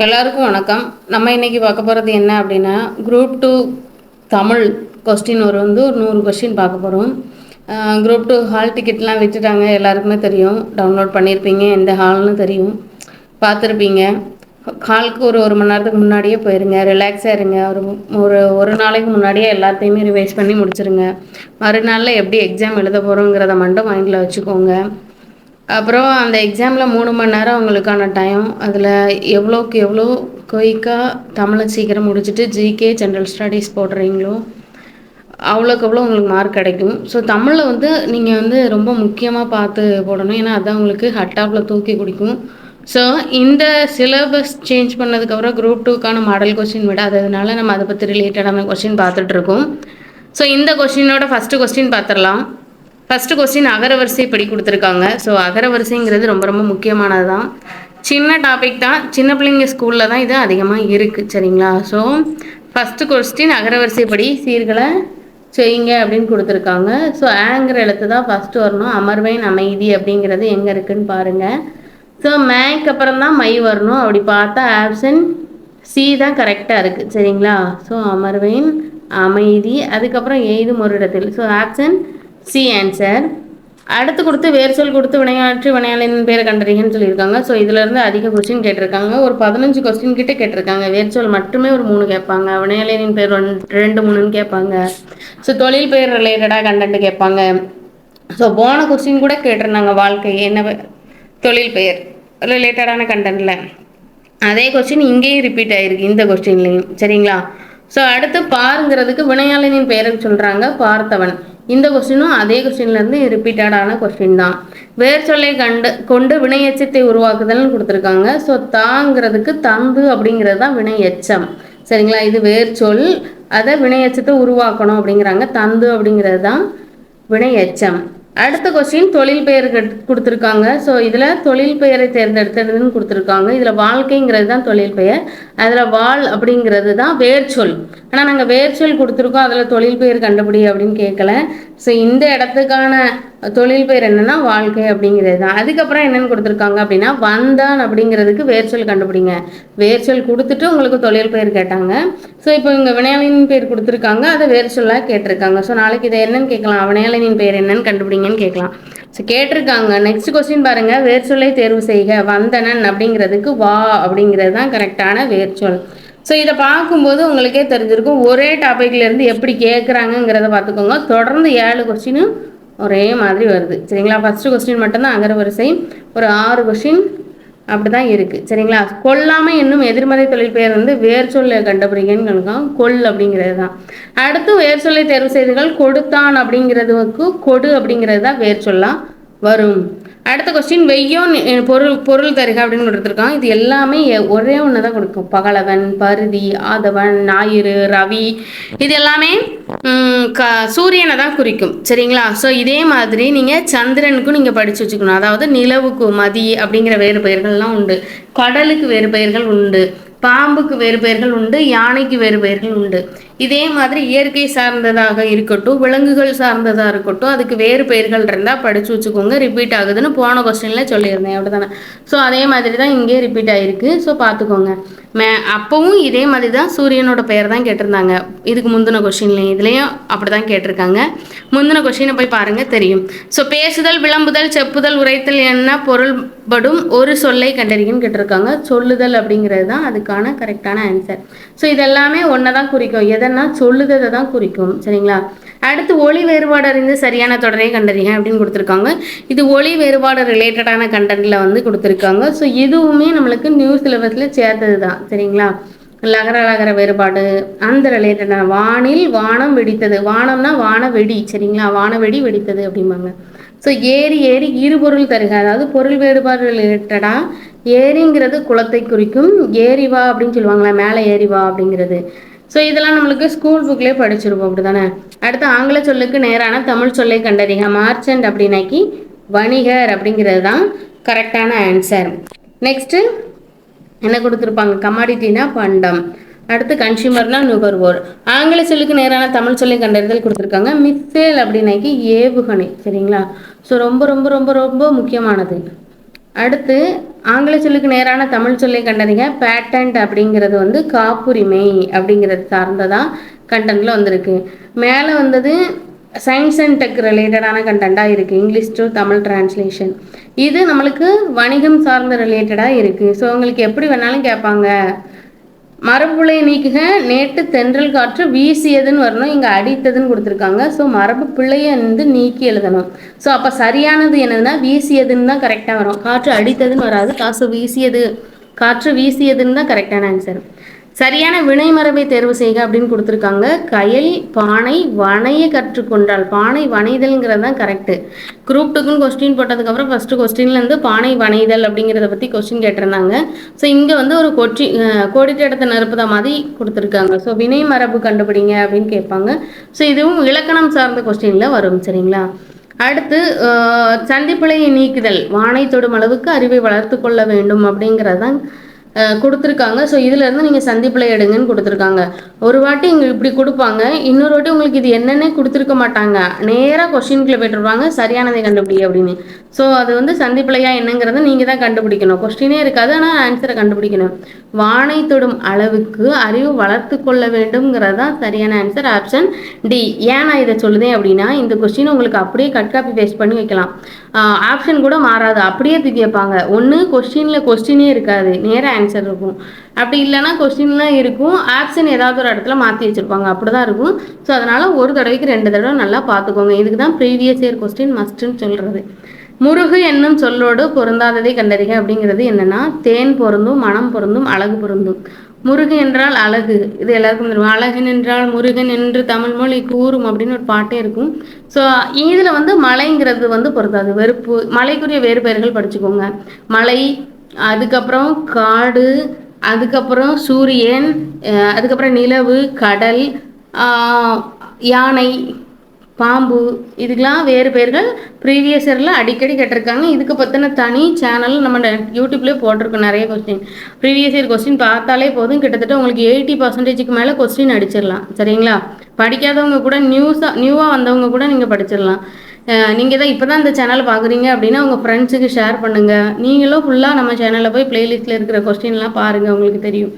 எல்லாருக்கும் வணக்கம். நம்ம இன்னைக்கு பார்க்க போகிறது என்ன அப்படின்னா, குரூப் 2 தமிழ் கொஸ்டின் ஒரு 100 கொஸ்டின் பார்க்க போகிறோம். குரூப் 2 ஹால் டிக்கெட்லாம் விட்டுட்டாங்க, எல்லாருக்குமே தெரியும். டவுன்லோட் பண்ணியிருப்பீங்க, எந்த ஹால்னு தெரியும், பார்த்துருப்பீங்க. ஹாலுக்கு ஒரு மணி நேரத்துக்கு முன்னாடியே போயிருங்க, ரிலாக்ஸாக இருங்க. ஒரு நாளைக்கு முன்னாடியே எல்லாத்தையுமே ரிவைஸ் பண்ணி முடிச்சிருங்க. மறுநாளில் எப்படி எக்ஸாம் எழுத போகிறோங்கிறத மட்டும் மைண்டில் வச்சுக்கோங்க. அப்புறம் அந்த எக்ஸாமில் 3 மணி நேரம் உங்களுக்கான டைம். அதில் எவ்வளோக்கு எவ்வளோ குயிக்காக தமிழை சீக்கிரம் முடிச்சுட்டு ஜிகே ஜென்ரல் ஸ்டடீஸ் போடுறீங்களோ அவ்வளோக்கு எவ்வளோ உங்களுக்கு மார்க் கிடைக்கும். ஸோ தமிழில் நீங்கள் ரொம்ப முக்கியமாக பார்த்து போடணும், ஏன்னா அதுதான் உங்களுக்கு ஹட்டாப்பில் தூக்கி குடிக்கும். ஸோ இந்த சிலபஸ் சேஞ்ச் பண்ணதுக்கப்புறம் குரூப் 2க்கான மாடல் கொஸ்டின் விடாததுனால நம்ம அதை பற்றி ரிலேட்டடான கொஸ்டின் பார்த்துட்ருக்கோம். ஸோ இந்த கொஸ்டினோட ஃபஸ்ட்டு கொஸ்டின் பார்த்துடலாம். ஃபஸ்ட்டு கொஸ்டின் அகரவரிசைப்படி கொடுத்துருக்காங்க. ஸோ அகரவரிசைங்கிறது ரொம்ப ரொம்ப முக்கியமானது தான். சின்ன டாபிக் தான், சின்ன பிள்ளைங்க ஸ்கூலில் தான் இது அதிகமாக இருக்குது, சரிங்களா? ஸோ ஃபஸ்ட்டு கொஸ்டின் அகரவரிசைப்படி சீர்களை செய்யுங்க அப்படின்னு கொடுத்துருக்காங்க. ஸோ ஆங்கிற எழுத்து தான் ஃபஸ்ட்டு வரணும். அமர்வேன் அமைதி அப்படிங்கிறது எங்கே இருக்குதுன்னு பாருங்கள். ஸோ மேக்கு அப்புறம் தான் மை வரணும். அப்படி பார்த்தா ஆப்ஷன் சி தான் கரெக்டாக இருக்குது, சரிங்களா? ஸோ அமர்வேன் அமைதி, அதுக்கப்புறம் எய்தும் ஒரு இடத்தில். So option C answer. அடுத்து கொடுத்து வேறு சொல் கொடுத்து வினையாற்றி வினையாளின் பேரை கண்டறிங்கன்னு சொல்லியிருக்காங்க. ஸோ இதிலேருந்து அதிக கொஸ்டின் கேட்டிருக்காங்க. ஒரு 15 கொஸ்டின் கிட்டே கேட்டிருக்காங்க. வேறு சொல் மட்டுமே ஒரு 3 கேட்பாங்க, வினையாளின் பேர் 2 3ன்னு கேட்பாங்க. ஸோ தொழில் பெயர் ரிலேட்டடாக கண்டென்ட் கேட்பாங்க. ஸோ போன கொஸ்டின் கூட கேட்டிருந்தாங்க, வாழ்க்கை என்ன தொழில் பெயர் ரிலேட்டடான கண்டென்ட்டில். அதே கொஸ்டின் இங்கேயும் ரிப்பீட் ஆகிருக்கு இந்த கொஸ்டின்லேயும், சரிங்களா? ஸோ அடுத்து பாருங்கிறதுக்கு வினையாளினின் பெயரை சொல்கிறாங்க, பார்த்தவன். இந்த கொஸ்டினும் அதே கொஸ்டின்லேருந்து ரிப்பீட்டடான கொஸ்டின் தான். வேர் சொல்லை கொண்டு வினை எச்சத்தை உருவாக்குதல்னு கொடுத்துருக்காங்க. ஸோ தாங்கிறதுக்கு தந்து அப்படிங்கிறது தான் வினை எச்சம், சரிங்களா? இது வேர் சொல், அதை வினை எச்சத்தை உருவாக்கணும் அப்படிங்கிறாங்க. தந்து அப்படிங்கிறது தான் வினை எச்சம். அடுத்த கொஸ்டின் தொழில் பெயர் கொடுத்துருக்காங்க. ஸோ இதில் தொழில் பெயரை தேர்ந்தெடுத்ததுன்னு கொடுத்துருக்காங்க. இதில் வாழ்க்கைங்கிறது தான் தொழில் பெயர், அதில் வாழ் அப்படிங்கிறது தான் வேர் சொல். ஆனால் நாங்கள் வேர் சொல் கொடுத்துருக்கோம், அதில் தொழில் பெயர் கண்டுபிடி அப்படின்னு கேட்கல. ஸோ இந்த இடத்துக்கான தொழில் பெயர் என்னென்னா வாழ்க்கை அப்படிங்கிறது தான். அதுக்கப்புறம் என்னென்னு கொடுத்துருக்காங்க அப்படின்னா, வந்தான் அப்படிங்கிறதுக்கு வேர் சொல் கண்டுபிடிங்க. வேர் சொல் கொடுத்துட்டு உங்களுக்கு தொழில் பெயர் கேட்டாங்க. ஸோ இப்போ இங்கே வினையாளினின் பெயர் கொடுத்துருக்காங்க, அதை வேர் சொல்லாக கேட்டிருக்காங்க. ஸோ நாளைக்கு இதை என்னன்னு கேட்கலாம், வினையாளினின் பெயர் என்னன்னு கண்டுபிடிங்கன்னு கேட்கலாம். ஸோ கேட்டிருக்காங்க. நெக்ஸ்ட் கொஸ்டின் பாருங்கள். வேர் சொல்லை தேர்வு செய்க. வந்தனன் அப்படிங்கிறதுக்கு வா அப்படிங்கிறது தான் கரெக்டான வேர் சொல். ஸோ இதை பார்க்கும்போது உங்களுக்கே தெரிஞ்சிருக்கும், ஒரே டாப்பிக்லேருந்து எப்படி கேட்குறாங்கங்கிறத பார்த்துக்கோங்க. தொடர்ந்து 7 கொஸ்டினும் ஒரே மாதிரி வருது, சரிங்களா? ஃபஸ்ட்டு கொஸ்டின் மட்டும்தான் அகரவரிசை, ஒரு 6 கொஸ்டின் அப்படி தான் இருக்குது, சரிங்களா? கொல்லாமல் இன்னும் எதிர்மறை தொழில் பெயர் வேர் சொல்லை கண்டுபிடிங்கன்னு நினைக்கலாம். கொல் அப்படிங்கிறது தான். அடுத்து வேர் சொல்லை தேர்வு செய்துகள். கொடுத்தான் அப்படிங்கிறதுக்கு கொடு அப்படிங்கிறது தான் வேர் சொல்லாம் வரும். அடுத்த கொஸ்டின் வெய்யோன் பொருள் தருக அப்படின்னு கொடுத்துருக்காங்க. இது எல்லாமே ஒரே ஒன்று தான் கொடுக்கும். பகலவன், பருதி, ஆதவன், ஞாயிறு, ரவி, இது எல்லாமே சூரியனை தான் குறிக்கும், சரிங்களா? ஸோ இதே மாதிரி நீங்கள் சந்திரனுக்கும் நீங்கள் படித்து வச்சுக்கணும். அதாவது நிலவுக்கு மதி அப்படிங்கிற வேறு பெயர்கள்லாம் உண்டு, கடலுக்கு வேறு பெயர்கள் உண்டு, பாம்புக்கு வேறு பெயர்கள் உண்டு, யானைக்கு வேறு பெயர்கள் உண்டு. இதே மாதிரி இயற்கை சார்ந்ததாக இருக்கட்டும், விலங்குகள் சார்ந்ததாக இருக்கட்டும், அதுக்கு வேறு பெயர்கள் இருந்தால் படித்து வச்சுக்கோங்க. ரிப்பீட் ஆகுதுன்னு போன கொஸ்டினில் சொல்லியிருந்தேன், அப்படி தானே? ஸோ அதே மாதிரி தான் இங்கே ரிப்பீட் ஆகிருக்கு. ஸோ பார்த்துக்கோங்க. அப்போவும் இதே மாதிரி தான் சூரியனோட பெயர் தான் கேட்டிருந்தாங்க இதுக்கு முந்தின கொஸ்டின்லையும். இதுலேயும் அப்படி தான் கேட்டிருக்காங்க. முந்தின கொஸ்டினை போய் பாருங்கள், தெரியும். ஸோ பேசுதல், விளம்புதல், செப்புதல், உரைத்தல் என்ன பொருள்படும் ஒரு சொல்லை கண்டறிங்கன்னு கேட்டிருக்காங்க. சொல்லுதல் அப்படிங்கிறது தான் அதுக்கான கரெக்டான ஆன்சர். ஸோ இதெல்லாமே ஒன்றை தான் குறிக்கும், எதனா சொல்லுததை தான் குறிக்கும், சரிங்களா? அடுத்து ஒளி வேறுபாடு அறிந்து சரியான தொடரை கண்டறிங்க அப்படின்னு கொடுத்துருக்காங்க. இது ஒளி வேறுபாடு ரிலேட்டடான கண்டென்ட்டில் கொடுத்துருக்காங்க. ஸோ இதுவுமே நம்மளுக்கு நியூ சிலபஸில் சேர்த்தது தான், சரிங்களா? லகர லகர வேறுபாடு அந்த ரிலேட்டடான. வானில் வானம் வெடித்தது, வானம்னா வான வெடி, சரிங்களா? வான வெடி வெடித்தது அப்படிம்பாங்க. ஸோ ஏரி ஏரி இருபொருள் தருக, அதாவது பொருள் வேறுபாடு ரிலேட்டடாக. ஏரிங்கிறது குளத்தை குறிக்கும், ஏரிவா அப்படின்னு சொல்லுவாங்களா, மேலே ஏரிவா அப்படிங்கிறது. ஸோ இதெல்லாம் நம்மளுக்கு ஸ்கூல் புக்லேயே படிச்சிருப்போம், அப்படி தானே? அடுத்து ஆங்கில சொல்லுக்கு நேரான தமிழ் சொல்லை கண்டறிக. மார்ச்சன்ட் அப்படின்னாக்கி வணிகர் அப்படிங்கிறது தான் கரெக்டான ஆன்சர். நெக்ஸ்ட்டு என்ன கொடுத்துருப்பாங்க, கமாடிட்டினா பண்டம். அடுத்து கன்சியூமர்னா நுகர்வோர். ஆங்கில சொல்லுக்கு நேரான தமிழ் சொல்லை கண்டறிதல் கொடுத்துருக்காங்க. மிஸ்ஸேல் அப்படின்னாக்கி ஏவுகணை, சரிங்களா? ஸோ ரொம்ப ரொம்ப ரொம்ப ரொம்ப முக்கியமானது. அடுத்து ஆங்கில சொல்லுக்கு நேரான தமிழ் சொல்லை கண்டறிக. பேட்டன்ட் அப்படிங்கிறது வந்து காப்புரிமை அப்படிங்கிறது சார்ந்ததான் கண்டென்ட்ல வந்திருக்கு. மேலே வந்தது சயின்ஸ் அண்ட் டெக் ரிலேட்டடான கண்டென்ட்டாக இருக்குது. English to Tamil translation. இது நம்மளுக்கு வணிகம் சார்ந்த ரிலேட்டடாக இருக்குது. ஸோ உங்களுக்கு எப்படி வேணாலும் கேட்பாங்க. மரபுபிழையை நீக்குக. நேற்று தென்றல் காற்று வீசியதுன்னு வரணும், இங்கே அடித்ததுன்னு கொடுத்துருக்காங்க. ஸோ மரபு பிழையை வந்து நீக்கி எழுதணும். ஸோ அப்போ சரியானது என்னதுன்னா வீசியதுன்னு தான் கரெக்டாக வரும். காற்று அடித்ததுன்னு வராது. காற்று வீசியதுன்னு தான் கரெக்டான ஆன்சர். சரியான வினை மரபை தேர்வு செய்க அப்படின்னு கொடுத்துருக்காங்க. கயல் பானை வனைய கற்றுக்கொண்டால். பானை வனைதல்ங்கிறது தான் கரெக்டு. குரூப் 2க்குன்னு கொஸ்டின் போட்டதுக்கப்புறம் ஃபஸ்ட்டு கொஸ்டின்லேருந்து பானை வனைதல் அப்படிங்கிறத பற்றி கொஸ்டின் கேட்டிருந்தாங்க. ஸோ இங்கே வந்து ஒரு கோடிட்ட இடத்த நிரப்புத மாதிரி கொடுத்துருக்காங்க. ஸோ வினை மரபு கண்டுபிடிங்க அப்படின்னு கேட்பாங்க. ஸோ இதுவும் இலக்கணம் சார்ந்த கொஸ்டினில் வரும். சரிங்களா? அடுத்து சந்திப்பிழையை நீக்குதல். வானை தொடும் அளவுக்கு அறிவை வளர்த்து கொள்ள வேண்டும் அப்படிங்கிறது தான் கொடுத்துருக்காங்க. ஸோ இதிலேருந்து நீங்கள் சந்திப்பிழை எடுங்கன்னு கொடுத்துருக்காங்க. ஒரு வாட்டி இங்கே இப்படி கொடுப்பாங்க, இன்னொரு வாட்டி உங்களுக்கு இது என்னென்ன கொடுத்துருக்க மாட்டாங்க. நேராக கொஸ்டின்குள்ளே போய்ட்டுருவாங்க, சரியானதை கண்டுபிடி அப்படின்னு. ஸோ அது வந்து சந்திப்பிழையா என்னங்கிறத நீங்கள் தான் கண்டுபிடிக்கணும். கொஸ்டினே இருக்காது, ஆனால் ஆன்சரை கண்டுபிடிக்கணும். வானை தொடும் அளவுக்கு அறிவு வளர்த்து கொள்ள வேண்டும்ங்கிறது தான் சரியான ஆன்சர். Option D. ஏன் நான் இதை சொல்லுதேன் அப்படின்னா, இந்த கொஸ்டின் உங்களுக்கு அப்படியே கட் காப்பி பேஸ்ட் பண்ணி வைக்கலாம். ஆப்ஷன் கூட மாறாது, அப்படியே தூக்கி வைப்பாங்க. ஒன்று கொஸ்டினே இருக்காது, நேராக ஆன்சர் இருக்கும். அப்படி இல்லைன்னா கொஸ்டின்லாம் இருக்கும், ஆப்ஷன் ஏதாவது ஒரு இடத்துல மாற்றி வச்சுருப்பாங்க. அப்படி தான் இருக்கும். ஸோ அதனால் ஒரு தடவைக்கு 2 தடவை நல்லா பார்த்துக்கோங்க. இதுக்கு தான் ப்ரீவியஸ் இயர் கொஸ்டின் மஸ்ட்டுன்னு சொல்கிறது. முருகு என்னும் சொல்லோடு பொருந்தாததை கண்டறிக அப்படிங்கிறது என்னென்னா, தேன் பொருந்தும், மனம் பொருந்தும், அழகு பொருந்தும். முருகு என்றால் அழகு, இது எல்லாருக்கும் தெரியும். அழகன் என்றால் முருகன் என்று தமிழ் மொழி கூறும் அப்படின்னு ஒரு பாட்டே இருக்கும். ஸோ இதில் வந்து மலைங்கிறது வந்து பொருந்தாது. வெறுப்பு, மலைக்குரிய வேறு பெயர்கள் படிச்சுக்கோங்க. மலை, அதுக்கப்புறம் காடு, அதுக்கப்புறம் சூரியன், அதுக்கப்புறம் நிலவு, கடல், யானை, பாம்பு, இதுக்கெலாம் வேறு பெயர்கள் ப்ரீவியஸ் இயரில் அடிக்கடி கேட்டிருக்காங்க. இதுக்கு பற்றின தனி சேனல் நம்ம யூடியூப்லேயே போட்டிருக்கோம் நிறைய கொஸ்டின். ப்ரீவியஸ் இயர் கொஸ்டின் பார்த்தாலே போதும், கிட்டத்தட்ட உங்களுக்கு 80% மேலே கொஸ்டின் அடிச்சிடலாம். சரிங்களா? படிக்காதவங்க கூட நியூவாக வந்தவங்க கூட நீங்கள் படிச்சிடலாம். நீங்கள் தான் இப்போ தான் இந்த சேனல் பார்க்குறீங்க அப்படின்னா உங்கள் ஃப்ரெண்ட்ஸுக்கு ஷேர் பண்ணுங்கள். நீங்களும் ஃபுல்லாக நம்ம சேனலில் போய் ப்ளேலிஸ்ட்டில் இருக்கிற கொஸ்டின்லாம் பாருங்கள், உங்களுக்கு தெரியும்.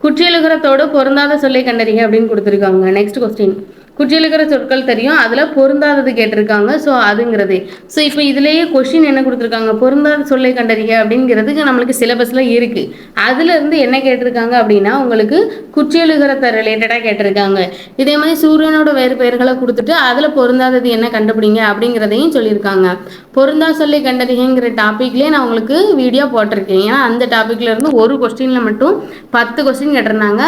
குற்றியலுகரத்தோடு பொருந்தாத சொல்லை கண்டறிங்க அப்படின்னு கொடுத்துருக்காங்க. Next question. குற்றியலுகர சொற்கள் தெரியும், அதில் பொருந்தாதது கேட்டிருக்காங்க. ஸோ அதுங்கிறது. ஸோ இப்போ இதுலேயே கொஸ்டின் என்ன கொடுத்துருக்காங்க, பொருந்தாத சொல்லை கண்டறிங்க அப்படிங்கிறதுக்கு நம்மளுக்கு சிலபஸில் இருக்குது. அதுலேருந்து என்ன கேட்டிருக்காங்க அப்படின்னா உங்களுக்கு குற்றியலுகரத்தை ரிலேட்டடாக கேட்டிருக்காங்க. இதே மாதிரி சூரியனோட வேறு பெயர்களை கொடுத்துட்டு அதில் பொருந்தாதது என்ன கண்டுபிடிங்க அப்படிங்கிறதையும் சொல்லியிருக்காங்க. பொருந்தா சொல்லை கண்டறிங்கிற டாப்பிக்லேயே நான் உங்களுக்கு வீடியோ போட்டிருக்கேன். ஏன்னா அந்த டாப்பிக்லேருந்து ஒரு கொஸ்டினில் மட்டும் 10 கொஸ்டின் கேட்டிருந்தாங்க.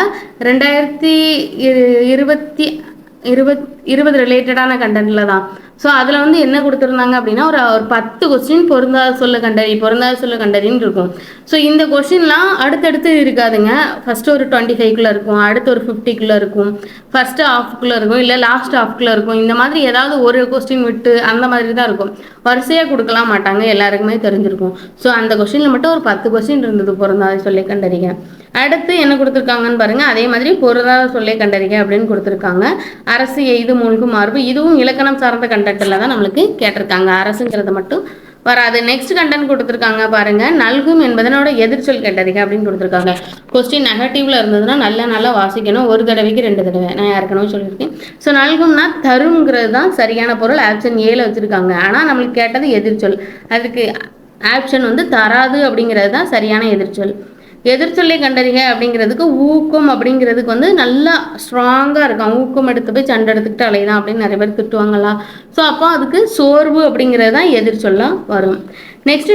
2020 ரிலேட்டடான கண்டென்ட்டில் தான். ஸோ அதில் வந்து என்ன கொடுத்துருந்தாங்க அப்படின்னா ஒரு 10 கொஸ்டின் பொருந்தாத சொல்ல கண்டறின்னு இருக்கும். ஸோ இந்த கொஸ்டின்லாம் அடுத்தடுத்து இருக்காதுங்க. ஃபஸ்ட்டு ஒரு 25க்குள்ளே இருக்கும், அடுத்து ஒரு 50க்குள்ளே இருக்கும், ஃபஸ்ட்டு ஹாஃப்குள்ளே இருக்கும், இல்லை லாஸ்ட் ஹாஃப்குள்ளே இருக்கும். இந்த மாதிரி ஏதாவது ஒரு கொஸ்டின் விட்டு அந்த மாதிரி தான் இருக்கும். வரிசையாக கொடுக்கலாம் மாட்டாங்க, எல்லாருக்குமே தெரிஞ்சிருக்கும். ஸோ அந்த கொஸ்டினில் மட்டும் ஒரு 10 கொஸ்டின் இருந்தது பொருந்தாத சொல்லை கண்டறிங்க. அடுத்து என்ன கொடுத்துருக்காங்கன்னு பாருங்கள். அதே மாதிரி பொருந்தாத சொல்லை கண்டறிங்க அப்படின்னு கொடுத்துருக்காங்க. அரசு எய்து மூழ்கும் மார்பு, இதுவும் இலக்கணம் சார்ந்த கண்டென்ட்டில் தான் நம்மளுக்கு கேட்டிருக்காங்க. அரசுங்கிறது மட்டும் வராது. நெக்ஸ்ட் கண்டென்ட் கொடுத்துருக்காங்க பாருங்கள். நல்கும் என்பதனோட எதிர்ச்சொல் கண்டறிங்க அப்படின்னு கொடுத்துருக்காங்க. கொஸ்டின் நெகட்டிவ்ல இருந்ததுன்னா நல்லா வாசிக்கணும். ஒரு தடவைக்கு 2 தடவை நான் ஏற்கனவே சொல்லியிருக்கேன். ஸோ நல்கும்னா தருங்கிறது தான் சரியான பொருள். ஆப்ஷன் ஏல வச்சுருக்காங்க. ஆனால் நம்மளுக்கு கேட்டது எதிர்ச்சொல். அதுக்கு ஆப்ஷன் வந்து தராது அப்படிங்கிறது தான் சரியான எதிர்ச்சொல். எதிர்ச்சொல்லை கண்டறிங்க அப்படிங்கிறதுக்கு ஊக்கம் அப்படிங்கிறதுக்கு வந்து நல்லா ஸ்ட்ராங்காக இருக்கும். ஊக்கம் எடுத்து போய் சண்டை எடுத்துக்கிட்டு அலைதான் அப்படின்னு நிறைய பேர் திட்டுவாங்களா. ஸோ அப்போ அதுக்கு சோர்வு அப்படிங்கிறது தான் எதிர்ச்சொல்லாக வரும். நெக்ஸ்ட்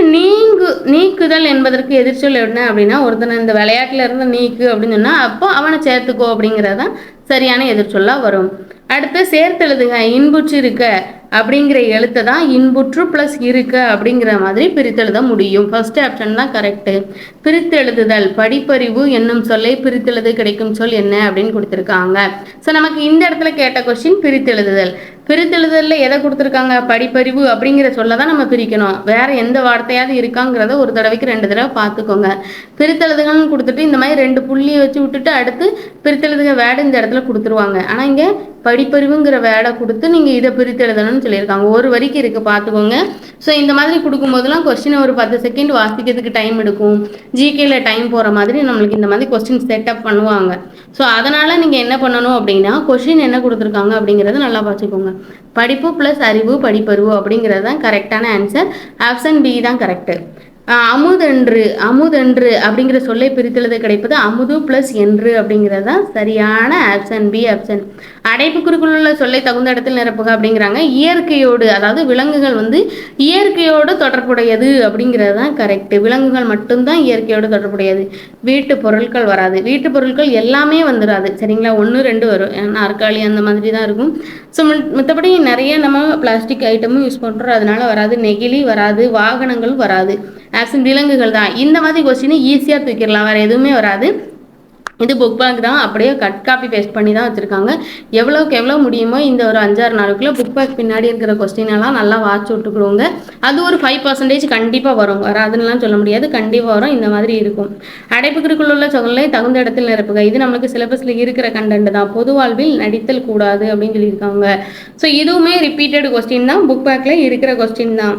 நீக்குதல் என்பதற்கு எதிர்ச்சொல் என்ன அப்படின்னா, ஒருத்தனை இந்த விளையாட்டில் இருந்து நீக்கு அப்படின்னு சொன்னால் அப்போ அவனை சேர்த்துக்கோ அப்படிங்கிறது தான் சரியான எதிர்ச்சொல்லாக வரும். அடுத்து சேர்த்தெழுதுக. இன்புற்று இருக்க அப்படிங்கிற எழுத்தை தான் இன்புற்று ப்ளஸ் இருக்க அப்படிங்கிற மாதிரி பிரித்தெழுத முடியும். ஃபர்ஸ்ட் ஆப்ஷன் தான் கரெக்டு. பிரித்தெழுதுதல். படிப்பறிவு என்னும் சொல்லை பிரித்தெழுது கிடைக்கும் சொல் என்ன அப்படின்னு கொடுத்துருக்காங்க. ஸோ நமக்கு இந்த இடத்துல கேட்ட கொஸ்டின் பிரித்தெழுதுதல். பிரித்தெழுதலில் எதை கொடுத்துருக்காங்க, படிப்பறிவு அப்படிங்கிற சொல்ல தான் நம்ம பிரிக்கணும். வேறு எந்த வார்த்தையாவது இருக்காங்கிறத ஒரு தடவைக்கு 2 தடவை பார்த்துக்கோங்க. பிரித்தெழுதுகள்னு கொடுத்துட்டு இந்த மாதிரி 2 புள்ளியை வச்சு விட்டுட்டு அடுத்து பிரித்தெழுதுக வேர்டு இந்த இடத்துல கொடுத்துருவாங்க. ஆனால் இங்கே படிப்பறிவுங்கிற வேடை கொடுத்து நீங்கள் இதை பிரித்து எழுதணும்னு சொல்லியிருக்காங்க. ஒரு வரிக்கு இருக்குது பார்த்துக்கோங்க. ஸோ இந்த மாதிரி கொடுக்கும்போதெல்லாம் கொஸ்டினை ஒரு 10 செகண்ட் வாசிக்கிறதுக்கு டைம் எடுக்கும். ஜிகேல டைம் போகிற மாதிரி நம்மளுக்கு இந்த மாதிரி கொஸ்டின் செட்டப் பண்ணுவாங்க. ஸோ அதனால் நீங்கள் என்ன பண்ணணும் அப்படின்னா கொஸ்டின் என்ன கொடுத்துருக்காங்க அப்படிங்கிறத நல்லா பார்த்துக்கோங்க. படிப்பு ப்ளஸ் அறிவு படிப்பறிவு அப்படிங்கிறது தான் கரெக்டான ஆன்சர். ஆப்ஷன் பி தான் கரெக்டு. அமுதென்று அப்படிங்கிற சொல்லை பிரித்தெழுத கிடைப்பது அமுது ப்ளஸ் என்று அப்படிங்கிறது தான் சரியான ஆப்ஷன் பி ஆப்ஷன். அடைப்புக்குறிக்குள் உள்ள சொல்லை தகுந்த இடத்தில் நிரப்புக அப்படிங்கிறாங்க. இயற்கையோடு, அதாவது விலங்குகள் இயற்கையோடு தொடர்புடையது அப்படிங்கிறது தான் கரெக்டு. விலங்குகள் மட்டும்தான் இயற்கையோடு தொடர்புடையது. வீட்டு பொருட்கள் வராது. வீட்டு பொருட்கள் எல்லாமே வந்துடாது, சரிங்களா? 1 2 வரும், நாற்காலி அந்த மாதிரி தான் இருக்கும். ஸோ மற்றபடி நிறைய நம்ம பிளாஸ்டிக் ஐட்டமும் யூஸ் பண்ணுறோம், அதனால வராது. நெகிழி வராது, வாகனங்கள் வராது. ஆப்ஷன் விலங்குகள் தான். இந்த மாதிரி கொஸ்டினை ஈஸியாக தூக்கிடலாம், வேறு எதுவுமே வராது. இது புக் பேக் தான், அப்படியே கட் காப்பி பேஸ்ட் பண்ணி தான் வச்சுருக்காங்க. எவ்வளோக்கு எவ்வளோ முடியுமோ இந்த ஒரு 5-6 நாளுக்குள்ளே புக் பேக் பின்னாடி இருக்கிற கொஸ்டினெல்லாம் நல்லா வாட்ச் விட்டுக்கிடுவோங்க. அது ஒரு 5% கண்டிப்பாக வரும், வராதுன்னெலாம் சொல்ல முடியாது, கண்டிப்பாக வரும். இந்த மாதிரி இருக்கும். அடைப்புக்குறிக்குள் உள்ள சொல்லை தகுந்த இடத்தில் நிரப்புக. இது நம்மளுக்கு சிலபஸில் இருக்கிற கண்டென்ட் தான். பொது வாழ்வில் நடித்தல் கூடாது அப்படின்னு சொல்லியிருக்காங்க. ஸோ இதுவுமே ரிப்பீட்டட் கொஸ்டின் தான், புக் பேக்கில் இருக்கிற கொஸ்டின் தான்.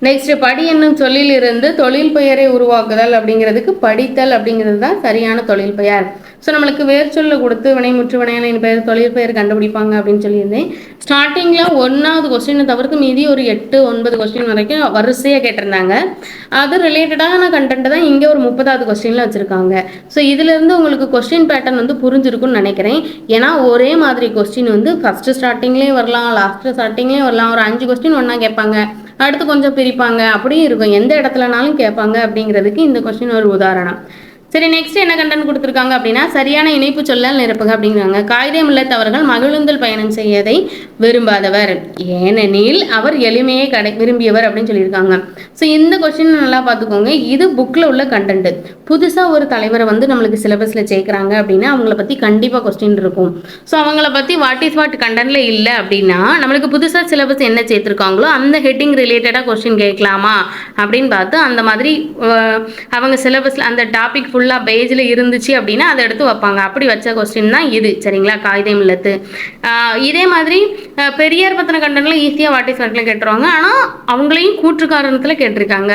நெக்ஸ்ட், படி என்னும் சொல்லிலிருந்து தொழில் பெயரை உருவாக்குதல் அப்படிங்கிறதுக்கு படித்தல் அப்படிங்கிறது தான் சரியான தொழில் பெயர். ஸோ நம்மளுக்கு வேர் சொல்ல கொடுத்து வினைமுற்று வினையலின் பெயர் தொழில் பெயர் கண்டுபிடிப்பாங்க அப்படின்னு சொல்லியிருந்தேன். ஸ்டார்டிங்கில் 1வது கொஸ்டினை தவிர்த்து மீதி ஒரு 8-9 கொஸ்டின் வரைக்கும் வரிசையாக கேட்டிருந்தாங்க. அது ரிலேட்டடான கண்டென்ட் தான் இங்கே ஒரு 30வது கொஸ்டினில் வச்சுருக்காங்க. ஸோ இதிலேருந்து உங்களுக்கு கொஸ்டின் பேட்டர்ன் புரிஞ்சிருக்குன்னு நினைக்கிறேன். ஏன்னா ஒரே மாதிரி கொஸ்டின் ஃபஸ்ட்டு ஸ்டார்டிங்லேயும் வரலாம், லாஸ்ட்டு ஸ்டார்டிங்லேயும் வரலாம். ஒரு 5 கொஸ்டின் ஒன்றா கேட்பாங்க, அடுத்து கொஞ்சம் பிரிப்பாங்க, அப்படியும் இருக்கும். எந்த இடத்துலனாலும் கேட்பாங்க அப்படிங்கிறதுக்கு இந்த கொஸ்டின் ஒரு உதாரணம். சரி, நெக்ஸ்ட் என்ன கண்டென்ட் கொடுத்துருக்காங்க அப்படின்னா சரியான இணைப்பு சொல்லல் நிரப்புக அப்படிங்கிறாங்க. காகிதம் இல்லத்தவர்கள் மகிழுந்தல் பயணம் செய்யதை விரும்பாதவர், ஏனெனில் அவர் எளிமையை விரும்பியவர் அப்படின்னு சொல்லியிருக்காங்க. ஸோ இந்த கொஸ்டின் நல்லா பார்த்துக்கோங்க. இது புக்கில் உள்ள கண்டென்ட். புதுசாக ஒரு தலைவரை நம்மளுக்கு சிலபஸில் சேர்க்குறாங்க அப்படின்னா அவங்கள பற்றி கண்டிப்பாக கொஸ்டின் இருக்கும். ஸோ அவங்கள பற்றி வாட் இஸ் வாட் கண்டென்ட்ல இல்லை அப்படின்னா நம்மளுக்கு புதுசாக சிலபஸ் என்ன சேர்த்துருக்காங்களோ அந்த ஹெட்டிங் ரிலேட்டடாக கொஸ்டின் கேட்கலாமா அப்படின்னு பார்த்து அந்த மாதிரி அவங்க சிலபஸில் அந்த டாபிக் ஃபுல்லாக பேஜில் இருந்துச்சு அப்படின்னா அதை எடுத்து வைப்பாங்க. அப்படி வச்ச கொஸ்டின் தான் இது, சரிங்களா? காகிதம் இல்லத்து. இதே மாதிரி பெரியார் பற்றின கண்டென்ட்ல ஈஸியாக வாட் இஸ் வாட்ல கேட்டுருவாங்க. ஆனால் அவங்களையும் கூற்று காரணத்தில் கேட்டிருக்காங்க.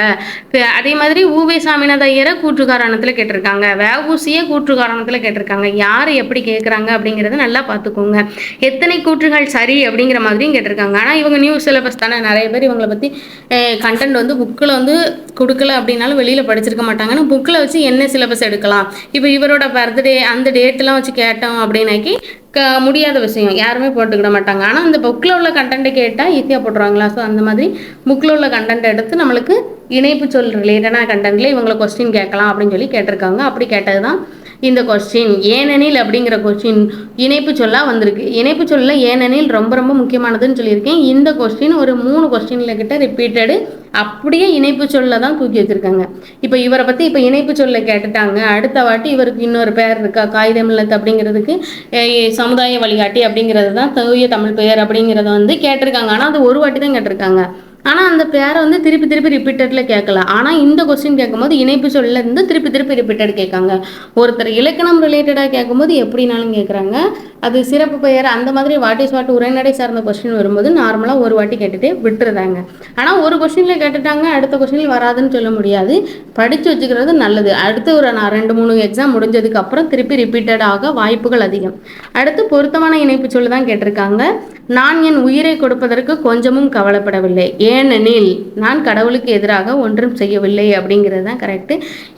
அதே மாதிரி ஊவே சாமிநாத ஐயரை கூற்று காரணத்தில் கேட்டிருக்காங்க, வஉசியை கூற்று காரணத்தில் கேட்டிருக்காங்க. யார் எப்படி கேட்குறாங்க அப்படிங்கிறத நல்லா பார்த்துக்கோங்க. எத்தனை கூற்றுகள் சரி அப்படிங்கிற மாதிரியும் கேட்டிருக்காங்க. ஆனால் இவங்க நியூ சிலபஸ் தானே, நிறைய பேர் இவங்களை பற்றி கண்டென்ட் புக்கில் கொடுக்கல அப்படின்னாலும் வெளியில் படிச்சிருக்க மாட்டாங்க. ஆனால் புக்கில் வச்சு என்ன சிலபஸ் எடுக்கலாம், இப்போ இவரோட பர்த்டே அந்த டேட்டெலாம் வச்சு கேட்டோம் அப்படின்னாக்கி முடியாத விஷயம், யாருமே போட்டுக்கிட மாட்டாங்க. ஆனால் அந்த புக்கில் உள்ள கண்டென்ட்டை கேட்டால் ஈஸியாக போட்டுருவாங்களா? ஸோ அந்த மாதிரி புக்கில் உள்ள கண்டென்ட் எடுத்து நம்மளுக்கு இணைப்பு சொல் ரிலேட்டடான கண்டென்ட்ல இவங்களை கொஸ்டின் கேட்கலாம் அப்படின்னு சொல்லி கேட்டிருக்காங்க. அப்படி கேட்டது தான் இந்த கொஸ்டின். ஏனெனில் அப்படிங்கிற கொஸ்டின் இணைப்பு சொல்லாக வந்திருக்கு. இணைப்பு சொல்ல ஏனெனில் ரொம்ப ரொம்ப முக்கியமானதுன்னு சொல்லியிருக்கேன். இந்த கொஸ்டின் ஒரு 3 கொஸ்டின்ல கிட்ட ரிப்பீட்டடு அப்படியே இணைப்பு சொல்ல தான் தூக்கி வச்சிருக்காங்க. இப்போ இவரை பற்றி இப்போ இணைப்பு சொல்ல கேட்டுட்டாங்க, அடுத்த வாட்டி இவருக்கு இன்னொரு பெயர் இருக்கா காகிதம் இல்லத்து அப்படிங்கிறதுக்கு சமுதாய வழிகாட்டி அப்படிங்கிறது தான் தூய தமிழ் பெயர் அப்படிங்கிறத கேட்டிருக்காங்க. ஆனால் அது ஒரு வாட்டி தான் கேட்டிருக்காங்க. ஆனால் அந்த பேரை திருப்பி திருப்பி ரிப்பீட்டடில் கேட்கல. ஆனால் இந்த கொஸ்டின் கேட்கும்போது இணைப்பு சொல்ல திருப்பி திருப்பி ரிப்பீட்டட் கேட்காங்க. ஒருத்தர் இலக்கணம் ரிலேட்டடாக கேட்கும்போது எப்படினாலும் கேட்குறாங்க. அது சிறப்பு பெயர் அந்த மாதிரி வாட் இஸ் வாட் உரைநடை சார்ந்த கொஸ்டின் வரும்போது நார்மலாக ஒரு வாட்டி கேட்டுகிட்டே விட்டுருதாங்க. ஆனால் ஒரு கொஸ்டினில் கேட்டுட்டாங்க, அடுத்த கொஸ்டினில் வராதுன்னு சொல்ல முடியாது. படித்து வச்சுக்கிறது நல்லது. அடுத்து ஒரு 2-3 எக்ஸாம் முடிஞ்சதுக்கு அப்புறம் திருப்பி ரிப்பீட்டடாக வாய்ப்புகள் அதிகம். அடுத்து பொருத்தமான இணைப்பு சொல்ல தான் கேட்டிருக்காங்க. நான் என் உயிரை கொடுப்பதற்கு கொஞ்சமும் கவலைப்படவில்லை, ஏனெனில் நான் கடவுளுக்கு எதிராக ஒன்றும் செய்யவில்லை அப்படிங்கிறது தான் கரெக்டு.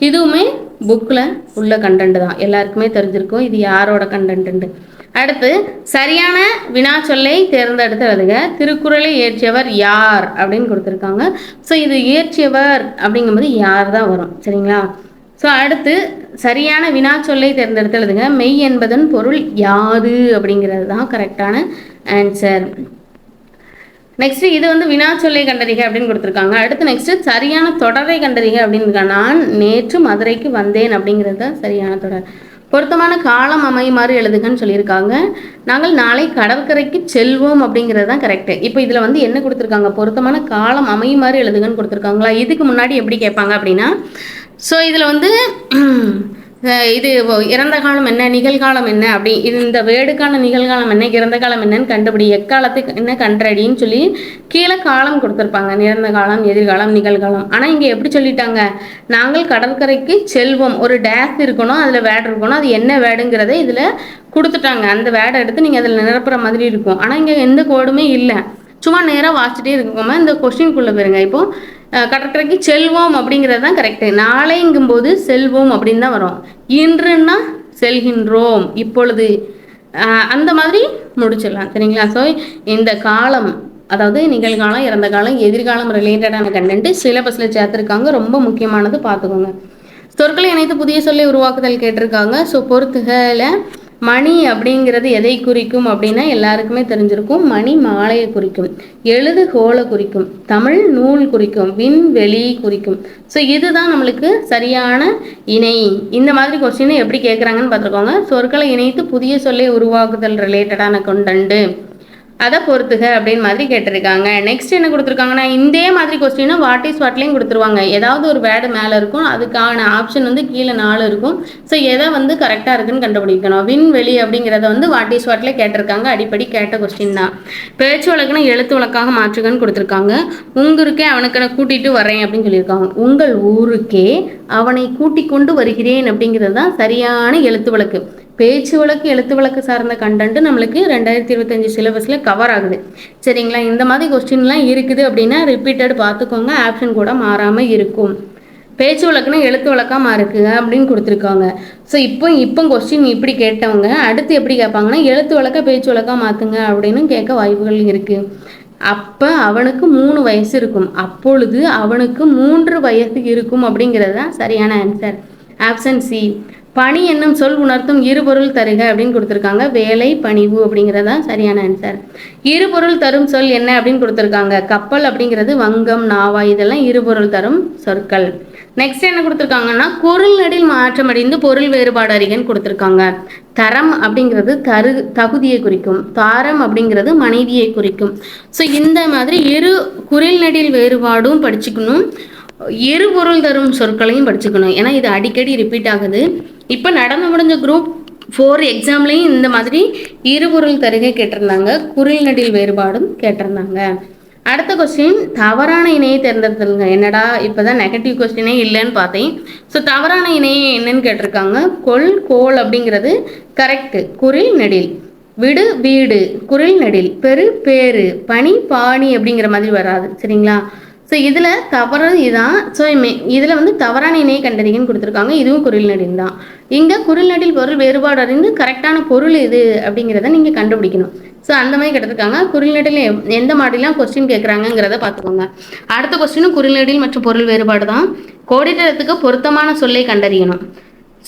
இதுவுமே புக்கில் உள்ள கண்டென்ட் தான், எல்லாருக்குமே தெரிஞ்சிருக்கும் இது யாரோட கண்டென்ட்டு. அடுத்து சரியான வினா சொல்லை தேர்ந்தெடுத்து எழுதுக. திருக்குறளை இயற்றியவர் யார் அப்படின்னு கொடுத்துருக்காங்க. ஸோ இது இயற்றியவர் அப்படிங்கும்போது யார் தான் வரும், சரிங்களா? ஸோ அடுத்து சரியான வினா சொல்லை தேர்ந்தெடுத்து எழுதுங்க. மெய் என்பதன் பொருள் யாது அப்படிங்கிறது தான் கரெக்டான ஆன்சர். நெக்ஸ்ட் இது வினா சொல்லை கண்டறிக அப்படின்னு கொடுத்துருக்காங்க. அடுத்து நெக்ஸ்ட் சரியான தொடரை கண்டறிக அப்படின்னு இருக்காங்க. நான் நேற்று மதுரைக்கு வந்தேன் அப்படிங்கிறது தான் சரியான தொடர். பொருத்தமான காலம் அமையுமாறு எழுதுகன்னு சொல்லியிருக்காங்க. நாங்கள் நாளை கடற்கரைக்கு செல்வோம் அப்படிங்கிறது தான் கரெக்டு. இப்போ இதில் என்ன கொடுத்துருக்காங்க, பொருத்தமான காலம் அமையுமாறு எழுதுகன்னு கொடுத்துருக்காங்களா? இதுக்கு முன்னாடி எப்படி கேட்பாங்க அப்படின்னா, ஸோ இதில் இது இறந்த காலம் என்ன, நிகழ்காலம் என்ன, அப்படி இந்த வேர்டுக்கான நிகழ்காலம் என்ன, இறந்த காலம் என்னன்னு கண்டுபிடி, எக்காலத்துக்கு என்ன கண்டடின்னு சொல்லி கீழே காலம் கொடுத்துருப்பாங்க, நிறந்த காலம், எதிர்காலம், நிகழ்காலம். ஆனால் இங்கே எப்படி சொல்லிட்டாங்க, நாங்கள் கடற்கரைக்கு செல்வோம், ஒரு டேஸ் இருக்கணும், அதில் வேர்டு இருக்கணும், அது என்ன வேர்டுங்கிறத இதில் கொடுத்துட்டாங்க. அந்த வேர்டை எடுத்து நீங்கள் அதில் நிரப்புற மாதிரி இருக்கும். ஆனால் இங்கே எந்த கோடுமே இல்லை, சும்மா நேராக வாசிச்சுட்டே இருக்கோமா. இந்த கொஸ்டின்குள்ளே போயிருங்க. இப்போது கடற்கரைக்கு செல்வோம் அப்படிங்கிறது தான் கரெக்டு. நாளைங்கும்போது செல்வோம் அப்படின்னு தான் வரும். இன்றுன்னா செல்கின்றோம், இப்பொழுது, அந்த மாதிரி முடிச்சிடலாம். சரிங்களா? ஸோ இந்த காலம், அதாவது நிகழ்காலம், இறந்த காலம், எதிர்காலம் ரிலேட்டடான கண்டென்ட் சிலபஸில் சேர்த்துருக்காங்க. ரொம்ப முக்கியமானது, பார்த்துக்கோங்க. சொற்களை இணைத்து புதிய சொல்லை உருவாக்குதல் கேட்டிருக்காங்க. ஸோ பொறுத்துகல மணி அப்படிங்கிறது எதை குறிக்கும் அப்படின்னா எல்லாருக்குமே தெரிஞ்சிருக்கும். மணி மாலையை குறிக்கும், எழுதுகோலை குறிக்கும், தமிழ் நூல் குறிக்கும், விண்வெளி குறிக்கும். ஸோ இதுதான் நம்மளுக்கு சரியான இணை. இந்த மாதிரி கொஸ்டினை எப்படி கேட்குறாங்கன்னு பார்த்துருக்கோங்க. சொற்களை இணைத்து புதிய சொல்லை உருவாக்குதல் ரிலேட்டடான கண்டென்ட், அதை பொறுத்துக அப்படின்னு மாதிரி கேட்டிருக்காங்க. நெக்ஸ்ட் என்ன கொடுத்துருக்காங்கன்னா, இதே மாதிரி கொஸ்டினை வாட் இஸ் வாட்லேயும் கொடுத்துருவாங்க. ஏதாவது ஒரு வேர்டு மேலே இருக்கும், அதுக்கான ஆப்ஷன் வந்து கீழே 4 இருக்கும். ஸோ எதை வந்து கரெக்டாக இருக்குன்னு கண்டுபிடிக்கணும். விண்வெளி அப்படிங்கிறத வந்து வாட் இஸ் வாட்லேயே கேட்டிருக்காங்க. அடிப்படை கேட்ட கொஸ்டின் தான். பேச்சு வழக்குன்னு எழுத்து வழக்காக மாற்றுகன்னு கொடுத்துருக்காங்க. உங்களுக்கே அவனுக்கு கூட்டிகிட்டு வரேன் அப்படின்னு சொல்லியிருக்காங்க. உங்கள் ஊருக்கே அவனை கூட்டிக் கொண்டு வருகிறேன் அப்படிங்கிறது தான் சரியான எழுத்து வழக்கு. பேச்சு வழக்கு, எழுத்து வழக்கு சார்ந்த கண்டென்ட் நம்மளுக்கு 2025 சிலபஸில் கவர் ஆகுது. சரிங்களா? இந்த மாதிரி கொஸ்டின்லாம் இருக்குது அப்படின்னா ரிப்பீட்டட் பார்த்துக்கோங்க, ஆப்ஷன் கூட மாறாமல் இருக்கும். பேச்சு வழக்குன்னா எழுத்து வழக்காக இருக்குது அப்படின்னு கொடுத்துருக்காங்க. ஸோ இப்போ கொஸ்டின் இப்படி கேட்டவங்க அடுத்து எப்படி கேட்பாங்கன்னா, எழுத்து வழக்க பேச்சு வழக்காக மாற்றுங்க அப்படின்னு கேட்க வாய்ப்புகள் இருக்குது. அப்போ அவனுக்கு 3 வயசு இருக்கும், அப்பொழுது அவனுக்கு 3 வயசு இருக்கும் அப்படிங்கிறது தான் சரியான ஆன்சர். Option C. பணி என்னும் சொல் உணர்த்தும் இருபொருள் தருக அப்படின்னு கொடுத்துருக்காங்க. வேலை, பணிவு அப்படிங்கிறதா சரியான ஆன்சர். இருபொருள் தரும் சொல் என்ன அப்படின்னு கொடுத்துருக்காங்க. கப்பல் அப்படிங்கிறது வங்கம், நாவா, இதெல்லாம் இருபொருள் தரும் சொற்கள். நெக்ஸ்ட் என்ன கொடுத்துருக்காங்கன்னா, பொருள் நெடில் மாற்றமடைந்து பொருள் வேறுபாடு அறிகன்னு கொடுத்துருக்காங்க. தரம் அப்படிங்கிறது தகுதியை குறிக்கும், தாரம் அப்படிங்கிறது மனைவியை குறிக்கும். ஸோ இந்த மாதிரி இரு குரில் நெடில் வேறுபாடும் படிச்சுக்கணும், இருபொருள் தரும் சொற்களையும் படிச்சுக்கணும். ஏன்னா இது அடிக்கடி ரிப்பீட் ஆகுது. இப்போ நடந்து முடிஞ்ச குரூப் 4 எக்ஸாம்லையும் இந்த மாதிரி இருபொருள் தருகை கேட்டிருந்தாங்க, குரில் நெடில் வேறுபாடும் கேட்டிருந்தாங்க. அடுத்த கொஸ்டின், தவறான இணையை தேர்ந்தெடுத்துருங்க. என்னடா இப்போதான் நெகட்டிவ் கொஸ்டினே இல்லைன்னு பார்த்தேன். ஸோ தவறான இணையை என்னன்னு கேட்டிருக்காங்க. கொல், கோல் அப்படிங்கிறது கரெக்டு, குரில் நெடில். விடு, வீடு, குரில் நெடில். பெரு, பேரு. பனி, பாணி அப்படிங்கிற மாதிரி வராது. சரிங்களா? ஸோ இதில் தவறு இதான். ஸோ இதில் வந்து தவறான இணையை கண்டறிங்கன்னு கொடுத்துருக்காங்க. இதுவும் குரில் நெடில் தான். இங்கே குரில் நெடில் பொருள் வேறுபாடு அறிந்து கரெக்டான பொருள் இது அப்படிங்கிறத நீங்கள் கண்டுபிடிக்கணும். ஸோ அந்த மாதிரி கேட்டிருக்காங்க. குரில் நெடில் எந்த மாதிரிலாம் கொஸ்டின் கேட்குறாங்கிறத பார்த்துக்கோங்க. அடுத்த கொஸ்டினும் குரில் நெடில் மற்றும் பொருள் வேறுபாடு தான். கோடிட்டத்துக்கு பொருத்தமான சொல்லை கண்டறியணும்.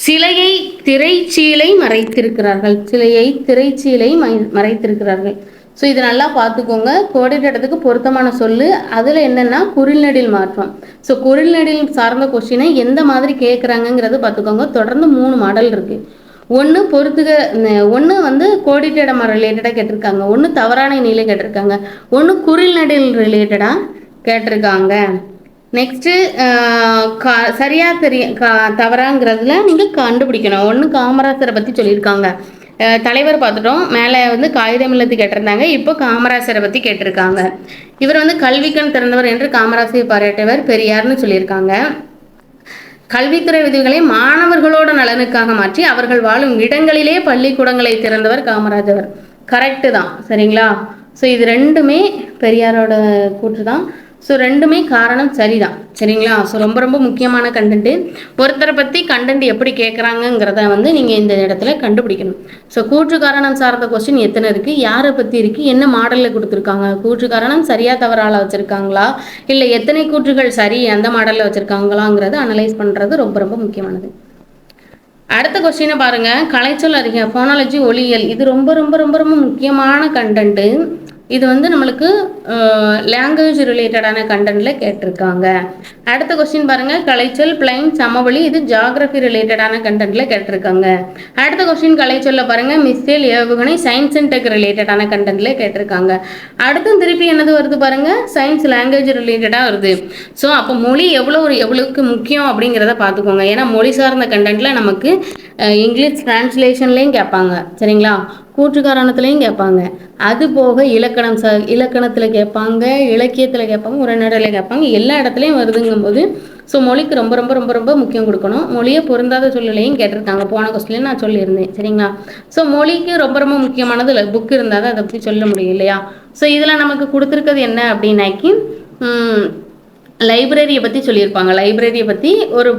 சிலையை திரைச்சீலை மறைத்திருக்கிறார்கள், சிலையை திரைச்சீலை மறைத்திருக்கிறார்கள். ஸோ இது நல்லா பார்த்துக்கோங்க. கோடிட்டத்துக்கு பொருத்தமான சொல்லு, அதில் என்னென்னா குரில் நெடில் மாற்றம். ஸோ குரில் நெடில் சார்ந்த கொஸ்டினை எந்த மாதிரி கேட்குறாங்கங்கிறது பார்த்துக்கோங்க. தொடர்ந்து 3 மாடல் இருக்குது. ஒன்று ஒன்று வந்து கோடிட்ட ரிலேட்டடாக கேட்டிருக்காங்க, ஒன்று தவறான இணையில கேட்டிருக்காங்க, ஒன்று குரில் நெடில் ரிலேட்டடாக கேட்டிருக்காங்க. நெக்ஸ்ட்டு சரியாக தவறாங்கிறதுல நீங்கள் கண்டுபிடிக்கணும். ஒன்று காமராசரை பற்றி சொல்லியிருக்காங்க, தலைவர் பார்த்துட்டோம். மேலே வந்து காகிதம் இல்லத்து கேட்டிருந்தாங்க, இப்போ காமராசரை பற்றி கேட்டிருக்காங்க. இவர் வந்து கல்விக்கண் திறந்தவர் என்று காமராசரை பாராட்டியவர் பெரியார்னு சொல்லியிருக்காங்க. கல்வித்துறை விதிகளை மாணவர்களோட நலனுக்காக மாற்றி அவர்கள் வாழும் இடங்களிலே பள்ளிக்கூடங்களை திறந்தவர் காமராஜர். கரெக்டு தான். சரிங்களா? ஸோ இது ரெண்டுமே பெரியாரோட கூற்று தான். ஸோ ரெண்டுமே காரணம் சரிதான். சரிங்களா? ஸோ ரொம்ப ரொம்ப முக்கியமான கண்டென்ட்டு. ஒருத்தரை பற்றி கண்டென்ட் எப்படி கேட்குறாங்கங்கிறத வந்து நீங்கள் இந்த இடத்துல கண்டுபிடிக்கணும். ஸோ கூற்று காரணம் சார்ந்த கொஸ்டின் எத்தனை இருக்குது, யாரை பற்றி இருக்குது, என்ன மாடலில் கொடுத்துருக்காங்க, கூற்று காரணம் சரியாக தவறால் வச்சுருக்காங்களா, இல்லை எத்தனை கூற்றுகள் சரி அந்த மாடலில் வச்சுருக்காங்களாங்கிறத அனலைஸ் பண்ணுறது ரொம்ப ரொம்ப முக்கியமானது. அடுத்த கொஸ்டினை பாருங்கள். கலைச்சொல் அறிக, ஃபோனாலஜி, ஒளியியல். இது ரொம்ப ரொம்ப ரொம்ப ரொம்ப முக்கியமான கண்டென்ட்டு. இது வந்து நம்மளுக்கு லாங்குவேஜ் ரிலேட்டடான கண்டென்ட்டில் கேட்டிருக்காங்க. அடுத்த கொஸ்டின் பாருங்கள், கலைச்சொல் பிளைன் சமவெளி, இது ஜாகிரபி ரிலேட்டடான கண்டென்ட்டில் கேட்டிருக்காங்க. அடுத்த கொஸ்டின் கலைச்சொல்ல பாருங்கள், மிஸ்ஸேல் ஏவுகணை சயின்ஸ் அண்ட் டெக் ரிலேட்டடான கண்டென்ட்டில் கேட்டிருக்காங்க. அடுத்து திருப்பி என்னது வருது பாருங்கள், சயின்ஸ் லாங்குவேஜ் ரிலேட்டடாக வருது. ஸோ அப்போ மொழி எவ்வளவுக்கு முக்கியம் அப்படிங்கிறத பார்த்துக்கோங்க. ஏன்னா மொழி சார்ந்த கண்டென்ட்டில் நமக்கு இங்கிலீஷ் டிரான்ஸ்லேஷன்லேயும் கேட்பாங்க, சரிங்களா, கூற்று காரணத்துலேயும் கேட்பாங்க. அது போக இலக்கணத்தில் கேட்பாங்க, இலக்கியத்தில் கேட்பாங்க, உரைநடையில் கேட்பாங்க, எல்லா இடத்துலையும் வருதுங்கும்போது ஸோ மொழிக்கு ரொம்ப ரொம்ப ரொம்ப ரொம்ப முக்கியம் கொடுக்கணும். மொழியை பொருந்தாத சூழ்நிலையும் கேட்டிருக்காங்க, போன கொஸ்டின்ல நான் சொல்லியிருந்தேன், சரிங்களா. ஸோ மொழிக்கு ரொம்ப ரொம்ப முக்கியமானது புக் இருந்தால் தான் அதை பற்றி சொல்ல முடியும் இல்லையா. ஸோ இதில் நமக்கு கொடுத்துருக்கிறது என்ன அப்படின்னாக்கி லைப்ரரியை பற்றி சொல்லியிருப்பாங்க. லைப்ரரியை பற்றி ஒரு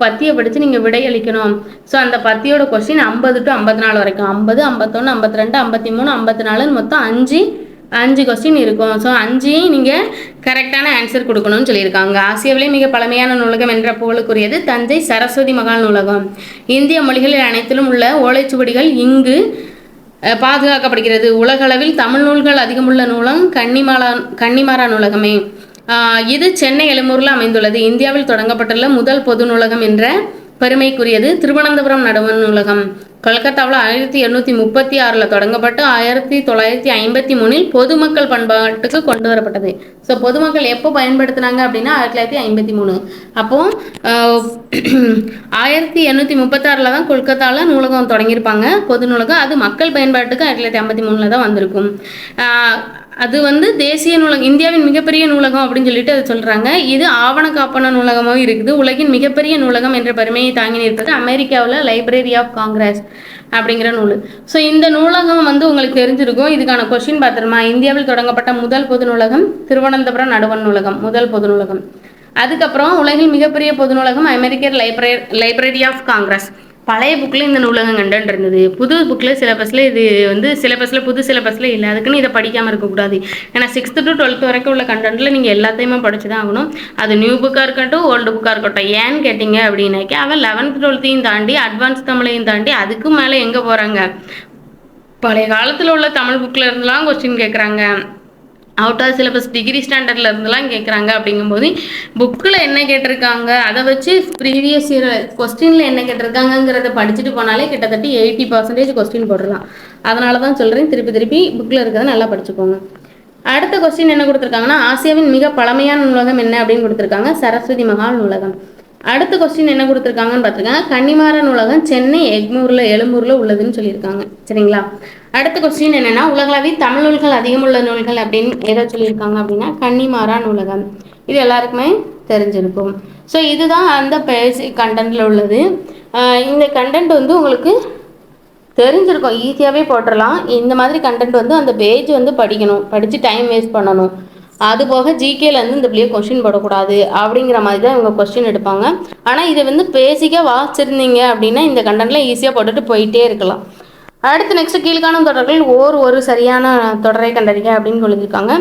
பத்தியை படித்து நீங்கள் விடையளிக்கணும். ஸோ அந்த பத்தியோட கொஸ்டின் 50 to 54 வரைக்கும், 50, 51, 52, 53, 54 மொத்தம் அஞ்சு கொஸ்டின் இருக்கும். ஸோ அஞ்சையும் நீங்கள் கரெக்டான ஆன்சர் கொடுக்கணும்னு சொல்லியிருக்காங்க. ஆசியாவிலே மிக பழமையான நூலகம் என்ற புகழுக்குரியது தஞ்சை சரஸ்வதி மகால் நூலகம். இந்திய மொழிகளில் அனைத்திலும் உள்ள ஓலைச்சுவடிகள் இங்கு பாதுகாக்கப்படுகிறது. உலகளவில் தமிழ் நூல்கள் அதிகமுள்ள நூலகம் கன்னிமாரா நூலகமே. இது சென்னை எழும்பூரில் அமைந்துள்ளது. இந்தியாவில் தொடங்கப்பட்டுள்ள முதல் பொது நூலகம் என்ற பெருமைக்குரியது திருவனந்தபுரம் நடுவண் நூலகம். கொல்கத்தாவில் 1836 தொடங்கப்பட்டு 1953 பொதுமக்கள் பயன்பாட்டுக்கு கொண்டு வரப்பட்டது. ஸோ பொதுமக்கள் எப்போ பயன்படுத்தினாங்க அப்படின்னா 1953. அப்போ 1836 தான் கொல்கத்தாவில் நூலகம் தொடங்கியிருப்பாங்க, பொது நூலகம். அது மக்கள் பயன்பாட்டுக்கு 1953 தான் வந்திருக்கும். அது வந்து தேசிய நூலகம், இந்தியாவின் மிகப்பெரிய நூலகம் அப்படின்னு சொல்லிட்டு அதை சொல்கிறாங்க. இது ஆவண காப்பன நூலகமாகவும் இருக்குது. உலகின் மிகப்பெரிய நூலகம் என்ற பெருமையை தாங்கி நிற்பது அமெரிக்காவில் லைப்ரரி ஆஃப் காங்கிரஸ் அப்படிங்கிற நூல். ஸோ இந்த நூலகம் வந்து உங்களுக்கு தெரிஞ்சிருக்கும். இதுக்கான கொஸ்டின் பார்த்துருமா, இந்தியாவில் தொடங்கப்பட்ட முதல் பொது நூலகம் திருவனந்தபுரம் நடுவண் நூலகம், முதல் பொது நூலகம். அதுக்கப்புறம் உலகில் மிகப்பெரிய பொது நூலகம் அமெரிக்கர் லைப்ரரி ஆஃப் காங்கிரஸ். பழைய புக்கில் இந்த நூலகம் கண்டென்ட் இருந்தது. புது புக்கில் சிலபஸில் இது வந்து புது சிலபஸில் இல்லை. அதுக்குன்னு இதை படிக்காமல் இருக்கக்கூடாது. ஏன்னா 6th to 12th வரைக்கும் உள்ள கண்டென்ட்டில் நீங்கள் எல்லாத்தையுமே படித்து தான் ஆகணும். அது நியூ புக்காக இருக்கட்டும், ஓல்டு புக்காக இருக்கட்டும். ஏன்னு கேட்டிங்க அப்படின்னாக்கி அவன் 11th 12th தாண்டி அட்வான்ஸ் தமிழையும் தாண்டி அதுக்கு மேலே எங்கே போகிறாங்க, பழைய காலத்தில் உள்ள தமிழ் புக்கில் இருந்துலாம் கொஸ்டின் கேட்குறாங்க. அவுட் ஆஃப் சிலபஸ் டிகிரி ஸ்டாண்டர்டில் இருந்துலாம் கேட்குறாங்க. அப்படிங்கும்போது புக்கில் என்ன கேட்டிருக்காங்க அதை வச்சு ப்ரீவியஸ் இயர் கொஸ்டினில் என்ன கேட்டிருக்காங்கங்கிறத படிச்சுட்டு போனாலே கிட்டத்தட்ட 80% கொஸ்டின் போடலாம். அதனால தான் சொல்கிறேன், திருப்பி புக்கில் இருக்கிறத நல்லா படிச்சுக்கோங்க. அடுத்த கொஸ்டின் என்ன கொடுத்துருக்காங்கன்னா, ஆசியாவின் மிக பழமையான நூலகம் என்ன அப்படின்னு கொடுத்துருக்காங்க, சரஸ்வதி மகால் நூலகம். அடுத்த கொஸ்டின் என்ன கொடுத்துருக்காங்கன்னு பார்த்துருக்காங்க, கன்னிமாரா நூலகம் சென்னை எழும்பூரில் உள்ளதுன்னு சொல்லியிருக்காங்க, சரிங்களா. அடுத்த கொஸ்டின் என்னென்னா, உலகளவில் தமிழ் நூல்கள் அதிகமுள்ள நூல்கள் அப்படின்னு எதை சொல்லியிருக்காங்க அப்படின்னா கன்னிமாரா நூலகம். இது எல்லாருக்குமே தெரிஞ்சிருக்கும். ஸோ இதுதான் அந்த பேசிக் கண்டென்ட்டில் உள்ளது. இந்த கண்டென்ட் வந்து உங்களுக்கு தெரிஞ்சிருக்கும், ஈஸியாகவே போட்டுடலாம். இந்த மாதிரி கண்டென்ட் வந்து அந்த பேஜ் வந்து படிக்கணும், படித்து டைம் வேஸ்ட் பண்ணணும். அதுபோக ஜிகேலேருந்து இந்த பிள்ளைய கொஸ்டின் போடக்கூடாது அப்படிங்கிற மாதிரி தான் இவங்க கொஸ்டின் எடுப்பாங்க. ஆனால் இதை வந்து பேசிக்காக வாசிச்சிருந்தீங்க அப்படின்னா இந்த கண்டென்ட்டில் ஈஸியாக போட்டுட்டு போயிட்டே இருக்கலாம். அடுத்து நெக்ஸ்ட் கீழ்காணும் தொடர்கள் ஒரு சரியான தொடரை கண்டறிக அப்படின்னு சொல்லியிருக்காங்க.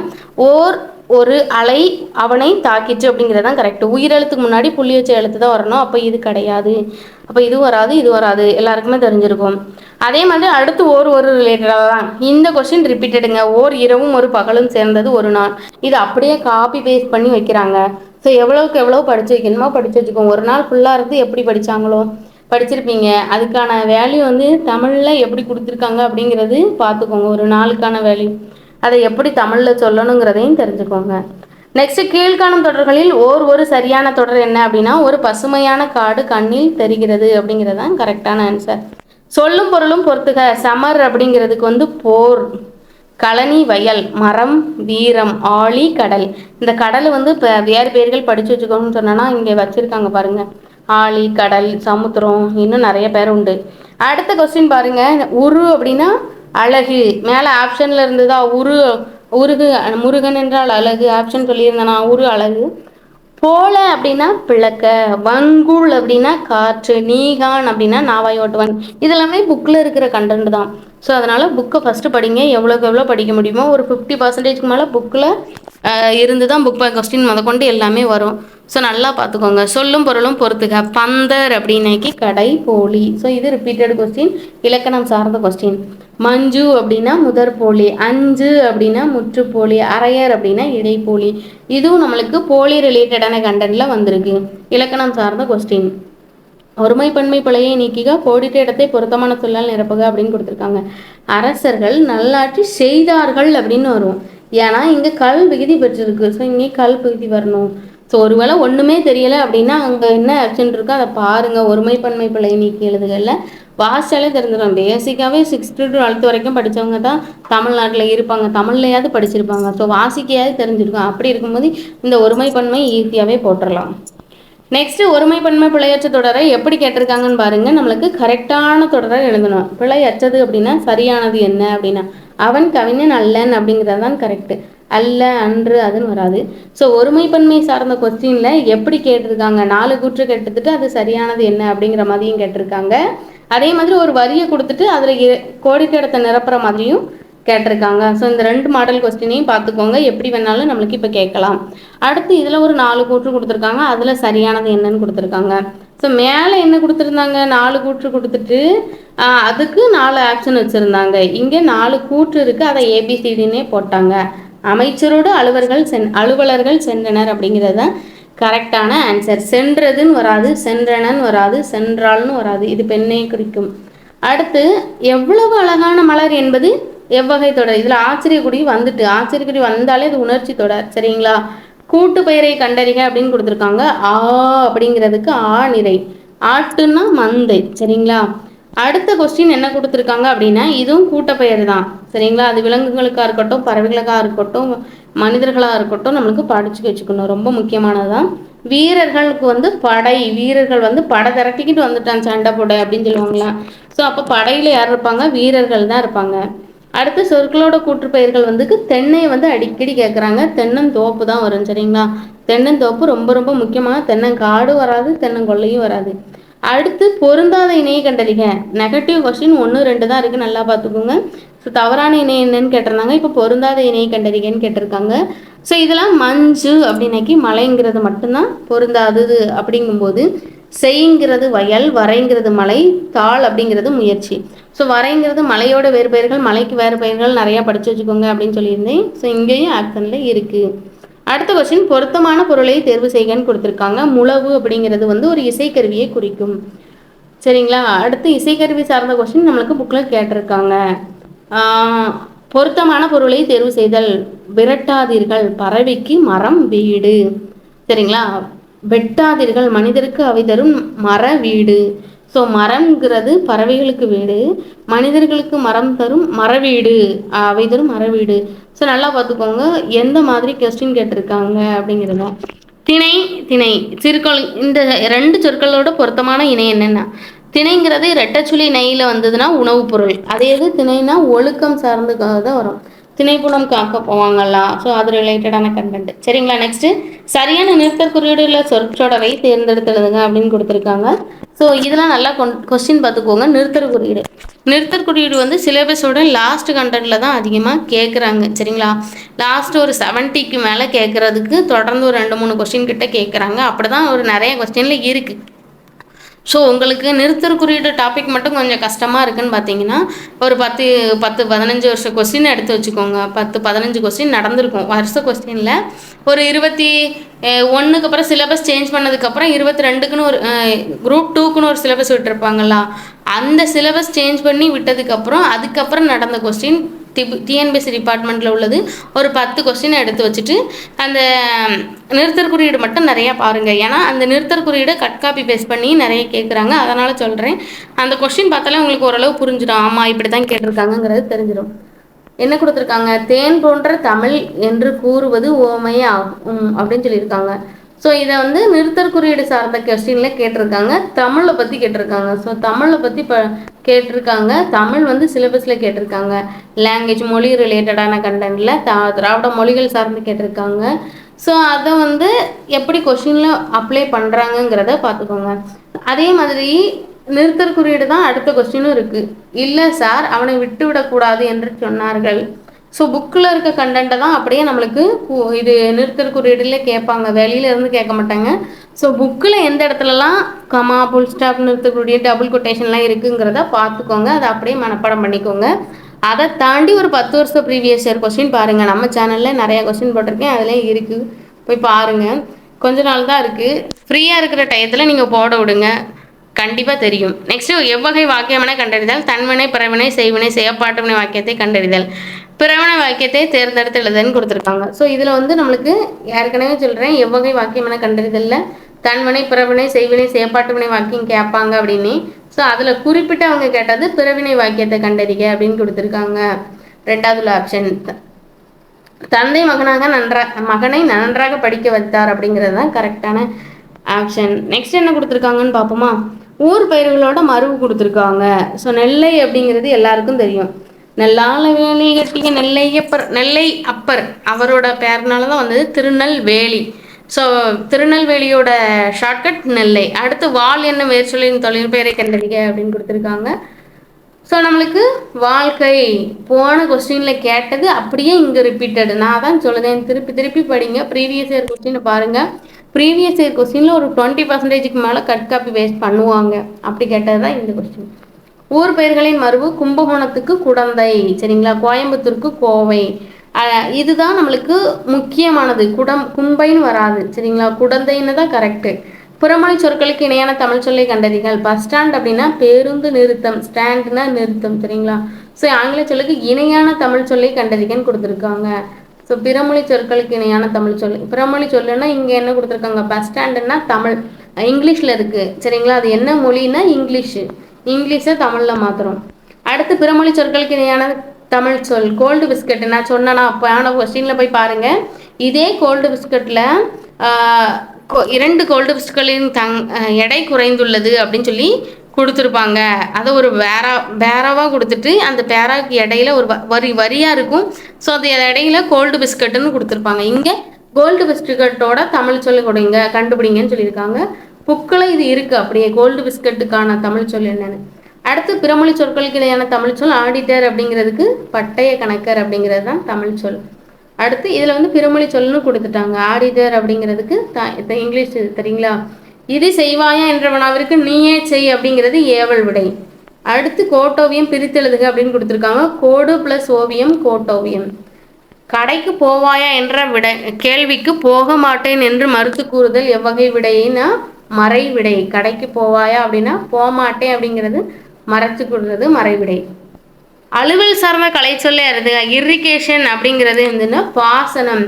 ஒரு அலை அவனை தாக்கிச்சு அப்படிங்கிறது தான் கரெக்ட். உயிரெழுத்துக்கு முன்னாடி புள்ளி வச்ச எழுத்து தான் வரணும். அப்போ இது கிடையாது. அப்போ இது வராது எல்லாருக்குமே தெரிஞ்சிருக்கும். அதே மாதிரி அடுத்து ஒரு ரிலேட்டடாக தான் இந்த கொஸ்டின் ரிப்பீட்டடுங்க. இரவும் ஒரு பகலும் சேர்ந்தது ஒரு நாள். இது அப்படியே காப்பி பேஸ்ட் பண்ணி வைக்கிறாங்க. ஸோ எவ்வளோக்கு எவ்வளோ படித்து வைக்கணுமோ படித்து வச்சுக்கோங்க. ஒரு நாள் ஃபுல்லாக இருந்து எப்படி படித்தாங்களோ படிச்சிருப்பீங்க. அதுக்கான வேல்யூ வந்து தமிழில் எப்படி கொடுத்துருக்காங்க அப்படிங்கிறது பார்த்துக்கோங்க. ஒரு நாளுக்கான வேல்யூ அதை எப்படி தமிழில் சொல்லணுங்கிறதையும் தெரிஞ்சுக்கோங்க. நெக்ஸ்ட் கீழ்காணும் தொடர்களில் ஒரு சரியான தொடர் என்ன அப்படின்னா, ஒரு பசுமையான காடு கண்ணில் தெரிகிறது அப்படிங்கிறது தான் கரெக்டான ஆன்சர். சொல்லும் பொருளும் பொறுத்துக. சமர் அப்படிங்கிறதுக்கு வந்து போர், கழனி வயல், மரம் வீரம், ஆழி கடல். இந்த கடல் வந்து இப்போ வேறு பேர்கள் படித்து வச்சுக்கோன்னு சொன்னோன்னா இங்கே வச்சுருக்காங்க பாருங்கள். ஆழி கடல் சமுத்திரம் இன்னும் நிறைய பேர் உண்டு. அடுத்த கொஸ்டின் பாருங்கள். உரு அப்படின்னா அழகு. மேலே ஆப்ஷனில் இருந்ததா முருகன் என்றால் அழகு ஆப்ஷன் சொல்லியிருந்தேனா உரு அழகு. போல அப்படின்னா பிளக்க, வங்குள் அப்படின்னா காற்று, நீகான் அப்படின்னா நாவாய் ஓட்டுவன். இதெல்லாமே புக்கில் இருக்கிற கண்டென்ட் தான். ஸோ அதனால் புக்கை ஃபஸ்ட்டு படிங்க. எவ்வளோக்கு எவ்வளோ படிக்க முடியுமோ ஒரு 50% மேலே புக்கில் இருந்து தான் புக் கொஸ்டின் முதற்கொண்டு எல்லாமே வரும். ஸோ நல்லா பார்த்துக்கோங்க. சொல்லும் பொருளும் பொறுத்துக. பந்தர் அப்படின்னாக்கி கடை போலி. ஸோ இது ரிப்பீட்டட் கொஸ்டின், இலக்கணம் சார்ந்த கொஸ்டின். மஞ்சு அப்படின்னா முதற் போலி, அஞ்சு அப்படின்னா முற்றுப்போலி, அரையர் அப்படின்னா இடைப்போலி. இதுவும் நம்மளுக்கு போலி ரிலேட்டடான கண்டென்ட்ல வந்திருக்கு, இலக்கணம் சார்ந்த கொஸ்டின். ஒருமை பன்மை பிழையை நீக்கிக, கோடிட்ட இடத்தை பொருத்தமான சொல்லால் நிரப்புக அப்படின்னு கொடுத்துருக்காங்க. அரசர்கள் நல்லாட்சி செய்தார்கள் அப்படின்னு வரும், ஏன்னா இங்கே கல் விகுதி பெற்றிருக்கு. ஸோ இங்கே கல் விகுதி வரணும். ஸோ ஒருவேளை ஒன்றுமே தெரியலை அப்படின்னா அங்கே என்ன ஆப்ஷன் இருக்கோ அதை பாருங்கள். ஒருமை பன்மை பிழை நீக்கி எழுதுகளில் வாசிச்சாலே தெரிஞ்சிடும். பேசிக்காகவே 6th to 12th வரைக்கும் படித்தவங்க தான் தமிழ்நாட்டில் இருப்பாங்க, தமிழ்லையாவது படிச்சிருப்பாங்க. ஸோ வாசிக்கையாவது தெரிஞ்சிருக்கும். அப்படி இருக்கும்போது இந்த ஒருமை பன்மை ஈஸியாகவே போட்டுடலாம். நெக்ஸ்ட், ஒருமை பன்மை பிழையற்ற தொடரை எப்படி கேட்டிருக்காங்கன்னு பாருங்க. நம்மளுக்கு கரெக்டான தொடரை எழுதணும். பிழையற்றது அப்படின்னா சரியானது என்ன அப்படின்னா அவன் கவிஞன் அல்லன் அப்படிங்கிறது தான் கரெக்டு. அல்ல, அன்று, அதுன்னு வராது. ஸோ ஒருமை பன்மை சார்ந்த கொஸ்டின்ல எப்படி கேட்டிருக்காங்க, 4 கூற்று கேட்டுட்டு அது சரியானது என்ன அப்படிங்கிற மாதிரியும் கேட்டிருக்காங்க. அதே மாதிரி ஒரு வரியை கொடுத்துட்டு அதில் கோடிட்ட இடத்தை நிரப்புற மாதிரியும் கேட்டிருக்காங்க. ஸோ இந்த 2 மாடல் கொஸ்டினையும் பார்த்துக்கோங்க, எப்படி வேணாலும் நம்மளுக்கு இப்போ கேட்கலாம். அடுத்து இதில் ஒரு 4 கூற்று கொடுத்துருக்காங்க, அதில் சரியானது என்னன்னு கொடுத்துருக்காங்க. ஸோ மேலே என்ன கொடுத்துருந்தாங்க, 4 கூற்று கொடுத்துட்டு அதுக்கு 4 ஆப்ஷன் வச்சுருந்தாங்க. இங்கே 4 கூற்று இருக்குது, அதை ஏபிசிடின்னே போட்டாங்க. அமைச்சரோடு அலுவலர்கள் சென்றனர் அப்படிங்கிறது தான் கரெக்டான ஆன்சர். சென்றதுன்னு வராது, சென்றனன்னு வராது, சென்றால்னு வராது, இது பெண்ணை குறிக்கும். அடுத்து, எவ்வளவு அழகான மலர் என்பது எவ்வகை தொடர். இதில் ஆச்சரியக்குடி வந்துட்டு, ஆச்சரியக்குடி வந்தாலே இது உணர்ச்சி தொடர், சரிங்களா. கூட்டு பெயரை கண்டறிக அப்படின்னு கொடுத்துருக்காங்க. ஆ அப்படிங்கிறதுக்கு ஆ நிறை, ஆட்டுன்னா மந்தை, சரிங்களா. அடுத்த கொஸ்டின் என்ன கொடுத்துருக்காங்க அப்படின்னா இதுவும் கூட்டப்பெயர் தான், சரிங்களா. அது விலங்குகளுக்காக இருக்கட்டும், பறவைகளுக்காக இருக்கட்டும், மனிதர்களாக இருக்கட்டும், நம்மளுக்கு படிச்சு வச்சுக்கணும், ரொம்ப முக்கியமானதுதான். வீரர்களுக்கு வந்து படை, வீரர்கள் வந்து படை திரட்டிக்கிட்டு வந்துட்டான் சண்டை போட அப்படின்னு சொல்லுவாங்களா. ஸோ அப்போ படையில் யார் இருப்பாங்க, வீரர்கள் தான் இருப்பாங்க. அடுத்து சொற்களோட கூற்றுப்பெயர்கள் வந்து தென்னை வந்து அடிக்கடி கேட்குறாங்க, தென்னந்தோப்பு தான் வரும், சரிங்களா. தென்னந்தோப்பு ரொம்ப ரொம்ப முக்கியமாக, தென்னங்காடு வராது, தென்னங்கொல்லையும் வராது. அடுத்து பொருந்தாத இணையை கண்டறிக. நெகட்டிவ் கொஸ்டின் 1, 2 தான் இருக்குது, நல்லா பார்த்துக்கோங்க. ஸோ தவறான இணை என்னன்னு கேட்டிருந்தாங்க, இப்போ பொருந்தாத இணையை கண்டறிகன்னு கேட்டிருக்காங்க. ஸோ இதெல்லாம் மஞ்சு அப்படின்னாக்கி மலைங்கிறது மட்டும்தான் பொருந்தாதது. அப்படிங்கும்போது செய்ங்கிறது வயல், வரைங்கிறது மலை, தாள் அப்படிங்கிறது முயற்சி. ஸோ வரைங்கிறது மலையோட வேறு பெயர்கள், மலைக்கு வேறு பெயர்கள் நிறையா படித்து வச்சுக்கோங்க அப்படின்னு சொல்லியிருந்தேன். ஸோ இங்கேயும் ஆப்ஷனில் இருக்குது. அடுத்த கொஸ்டின், பொருத்தமான பொருளை தேர்வு செய்கன்னு கொடுத்துருக்காங்க. முழவு அப்படிங்கிறது வந்து ஒரு இசைக்கருவியை குறிக்கும், சரிங்களா. அடுத்து இசைக்கருவி சார்ந்த கொஸ்டின் நம்மளுக்கு புக்கில் கேட்டிருக்காங்க. பொருத்தமான பொருளை தேர்வு செய்தல். விரட்டாதீர்கள், பறவைக்கு மரம் வீடு, சரிங்களா. வெட்டாதீர்கள், மனிதருக்கு அவை தரும் மர வீடு. ஸோ மரம்ங்கிறது பறவைகளுக்கு வீடு, மனிதர்களுக்கு மரம் தரும் மர வீடு, அவை தரும் மர வீடு. ஸோ நல்லா பார்த்துக்கோங்க எந்த மாதிரி கொஸ்டின் கேட்டிருக்காங்க அப்படிங்கிறத. திணை, திணை சிறுகொள், இந்த 2 சொற்களோட பொருத்தமான இணை என்னென்னா, திணைங்கிறது ரெட்டச்சுழி நெய்யில் வந்ததுன்னா உணவுப் பொருள், அதே இது திணைனா ஒழுக்கம் சார்ந்துக்காக தான் வரும். திணைப்புணம் காக்க போவாங்கல்ல, ஸோ அது ரிலேட்டடான கண்டென்ட், சரிங்களா. நெக்ஸ்ட்டு, சரியான நிறுத்தற் குறியீடுள்ள சொற்றொடரை தேர்ந்தெடுத்து எழுதுங்க அப்படின்னு கொடுத்துருக்காங்க. ஸோ இதெல்லாம் நல்லா கொஸ்டின் பார்த்துக்கோங்க. நிறுத்தற் குறியீடு வந்து சிலபஸோட லாஸ்ட் கண்டென்ட்டில் தான் அதிகமாக கேட்குறாங்க, சரிங்களா. லாஸ்ட் ஒரு 70க்கு மேலே கேட்குறதுக்கு தொடர்ந்து ஒரு 2-3 கொஸ்டின் கிட்ட கேட்குறாங்க. அப்படி தான் ஒரு நிறைய கொஸ்டினில் இருக்குது. ஸோ உங்களுக்கு நிறுத்தற் குறியீடு டாபிக் மட்டும் கொஞ்சம் கஷ்டமாக இருக்குதுன்னு பார்த்தீங்கன்னா ஒரு 10-15 வருஷம் கொஸ்டின் எடுத்து வச்சுக்கோங்க. 10-15 கொஸ்டின் நடந்திருக்கும் வருஷ கொஸ்டினில். ஒரு 21க்கு அப்புறம் சிலபஸ் சேஞ்ச் பண்ணதுக்கப்புறம் 22க்குன்னு ஒரு குரூப் 2க்குன்னு ஒரு சிலபஸ் விட்டுருப்பாங்களா, அந்த சிலபஸ் சேஞ்ச் பண்ணி விட்டதுக்கப்புறம் அதுக்கப்புறம் நடந்த கொஸ்டின் டிஎன்பிஎஸ்சி டிபார்ட்மெண்ட்டில் உள்ளது ஒரு 10 கொஸ்டினை எடுத்து வச்சுட்டு அந்த நிறுத்தற் குறியீடு மட்டும் நிறையா பாருங்கள். ஏன்னா அந்த நிறுத்தற் குறியீடை கட் காப்பி பேஸ்ட் பண்ணி நிறைய கேட்குறாங்க, அதனால் சொல்கிறேன். அந்த கொஸ்டின் பார்த்தாலே உங்களுக்கு ஓரளவு புரிஞ்சிடும், ஆமாம் இப்படி தான் கேட்டிருக்காங்கங்கிறது தெரிஞ்சிடும். என்ன கொடுத்துருக்காங்க, தேன் போன்ற தமிழ் என்று கூறுவது ஓமையே ஆகும் அப்படின்னு சொல்லியிருக்காங்க. ஸோ இதை வந்து நிறுத்தற் குறியீடு சார்ந்த கொஸ்டினில் கேட்டிருக்காங்க, தமிழை பற்றி கேட்டிருக்காங்க. ஸோ தமிழை பற்றி கேட்டிருக்காங்க, தமிழ் வந்து சிலபஸில் கேட்டிருக்காங்க. லாங்குவேஜ் மொழி ரிலேட்டடான கண்டென்ட்டில் திராவிட மொழிகள் சார்ந்து கேட்டிருக்காங்க. ஸோ அதை வந்து எப்படி கொஸ்டினில் அப்ளை பண்ணுறாங்கங்கிறத பார்த்துக்கோங்க. அதே மாதிரி நிறுத்தற் குறியீடு தான் அடுத்த கொஸ்டினும் இருக்குது. இல்லை சார் அவனை விட்டு விடக்கூடாது என்று சொன்னார்கள். ஸோ புக்கில் இருக்க கண்டென்ட்டை தான் அப்படியே நம்மளுக்கு இது நிறுத்தல் குறியீடுல கேட்பாங்க, வெளியில இருந்து கேட்க மாட்டாங்க. ஸோ புக்கில் எந்த இடத்துலலாம் கமா, புல் ஸ்டாப், நிறுத்தல் குறியீடு, டபுள் கொட்டேஷன்லாம் இருக்குங்கிறத பார்த்துக்கோங்க. அதை அப்படியே மனப்பாடம் பண்ணிக்கோங்க. அதை தாண்டி ஒரு 10 வருஷம் ப்ரீவியஸ் இயர் கொஸ்டின் பாருங்கள். நம்ம சேனலில் நிறையா கொஸ்டின் போட்டிருக்கேன், அதுலேயும் இருக்குது, போய் பாருங்கள். கொஞ்ச நாள் தான் இருக்குது, ஃப்ரீயாக இருக்கிற டயத்தில் நீங்கள் போட விடுங்க, கண்டிப்பாக தெரியும். நெக்ஸ்ட்டு எவ்வகை வாக்கியமென கண்டறிதல். தன்வினை, பிறவினை, செய்வினை, செயற்பாட்டு வினை வாக்கியத்தை கண்டறிதல். பிறவினை வாக்கியத்தை தேர்ந்தெடுத்து எழுதுன்னு கொடுத்துருக்காங்க. ஸோ இதில் வந்து நம்மளுக்கு ஏற்கனவே சொல்கிறேன், எவ்வகை வாக்கியமென கண்டறிதலில் தன்வினை, பிறவினை, செய்வினை, செயற்பாட்டு வினை வாக்கியம் கேட்பாங்க அப்படின்னு. ஸோ அதில் குறிப்பிட்டு அவங்க கேட்டது பிறவினை வாக்கியத்தை கண்டறிக அப்படின்னு கொடுத்துருக்காங்க. ரெண்டாவது ஆப்ஷன் தந்தை மகனை நன்றாக படிக்க வைத்தார் அப்படிங்கிறது தான் கரெக்டான ஆப்ஷன். நெக்ஸ்ட் என்ன கொடுத்துருக்காங்கன்னு பார்ப்போமா. ஊர் பெயர்களோட மருவு கொடுத்துருக்காங்க. ஸோ நெல்லை அப்படிங்கிறது எல்லாருக்கும் தெரியும். நெல்லால வேலி கட்டிய நெல்லை அப்பர் அவரோட பேர்னால தான் வந்தது திருநெல்வேலி. ஸோ திருநெல்வேலியோட ஷார்ட்கட் நெல்லை. அடுத்து வால் என்ன வேர்ச்சொல்லின் தொழில் பெயரை கண்டறிக அப்படின்னு கொடுத்துருக்காங்க. ஸோ நம்மளுக்கு வாழ்க்கை போன கொஸ்டினில் கேட்டது அப்படியே இங்கே ரிப்பீட்டடு. நான் தான் சொல்லுதேன், திருப்பி திருப்பி படிங்க, ப்ரீவியஸ் இயர் கொஸ்டினை பாருங்கள். ப்ரீவியஸ் இயர் கொஸ்டினில் ஒரு 20% மேலே கட் காப்பி வேஸ்ட் பண்ணுவாங்க. அப்படி கேட்டது தான் இந்த கொஸ்டின். ஊர் பெயர்களின் மருவு கும்பகோணத்துக்கு குடந்தை, சரிங்களா, கோயம்புத்தூருக்கு கோவை. இதுதான் நம்மளுக்கு முக்கியமானது. கும்பைன்னு வராது, சரிங்களா, குடந்தைன்னு தான் கரெக்டு. புறமொழி சொற்களுக்கு இணையான தமிழ் சொல்லை கண்டறிகள். பஸ் ஸ்டாண்ட் அப்படின்னா பேருந்து நிறுத்தம், ஸ்டாண்ட்னா நிறுத்தம், சரிங்களா. ஸோ ஆங்கில சொல்லுக்கு இணையான தமிழ் சொல்லை கண்டறிகன்னு கொடுத்துருக்காங்க. ஸோ பிறமொழி சொற்களுக்கு இணையான தமிழ் சொல். பிறமொழி சொல்லுன்னா இங்கே என்ன கொடுத்துருக்காங்க, பஸ் ஸ்டாண்டுன்னா தமிழ், இங்கிலீஷில் இருக்குது, சரிங்களா. அது என்ன மொழின்னா இங்கிலீஷை தமிழில் மாற்றுறோம். அடுத்து பிறமொழி சொற்களுக்கு இணையான தமிழ் சொல் கோல்டு பிஸ்கட். நான் சொன்னேன்னா அப்போ கொஸ்டினில் போய் பாருங்கள். இதே கோல்டு பிஸ்கட்டில் 2 கோல்டு பிஸ்கட்களின் எடை குறைந்துள்ளது அப்படின்னு சொல்லி கொடுத்துருப்பாங்க. அதை ஒரு பேராவாக கொடுத்துட்டு அந்த பேராவுக்கு இடையில ஒரு வரியாக இருக்கும். ஸோ அது இடையில கோல்டு பிஸ்கட்டுன்னு கொடுத்துருப்பாங்க. இங்கே கோல்டு பிஸ்கட்டோட தமிழ் சொல்லி கண்டுபிடிங்கன்னு சொல்லியிருக்காங்க. புக்கில் இது இருக்குது அப்படியே, கோல்டு பிஸ்கட்டுக்கான தமிழ் சொல் என்னென்னு. அடுத்து பிறமொழி சொற்களுக்கு இடையான தமிழ் சொல் ஆடிட்டர் அப்படிங்கிறதுக்கு பட்டய கணக்கர் அப்படிங்கிறது தான் தமிழ் சொல். அடுத்து இதில் வந்து பிறமொழி சொல்லுன்னு கொடுத்துட்டாங்க. ஆடிட்டர் அப்படிங்கிறதுக்கு இங்கிலீஷ், சரிங்களா. இது செய்வாயா என்ற வினாவிற்கு நீயே செய் அப்படிங்கிறது ஏவல் விடை. அடுத்து கோட்டோவியம் பிரித்தெழுதுக அப்படின்னு கொடுத்துருக்காங்க. கோடு ப்ளஸ் ஓவியம் கோட்டோவியம். கடைக்கு போவாயா என்ற கேள்விக்கு போக மாட்டேன் என்று மறுத்து கூறுதல் எவ்வகை விடைன்னா மறை விடை. கடைக்கு போவாயா அப்படின்னா போக மாட்டேன் அப்படிங்கிறது மறைச்சு கூறுறது மறைவிடை. அலுவல் சார்ந்த கலை சொல்ல எழுதுக. இரிகேஷன் அப்படிங்கிறது வந்துன்னா பாசனம்.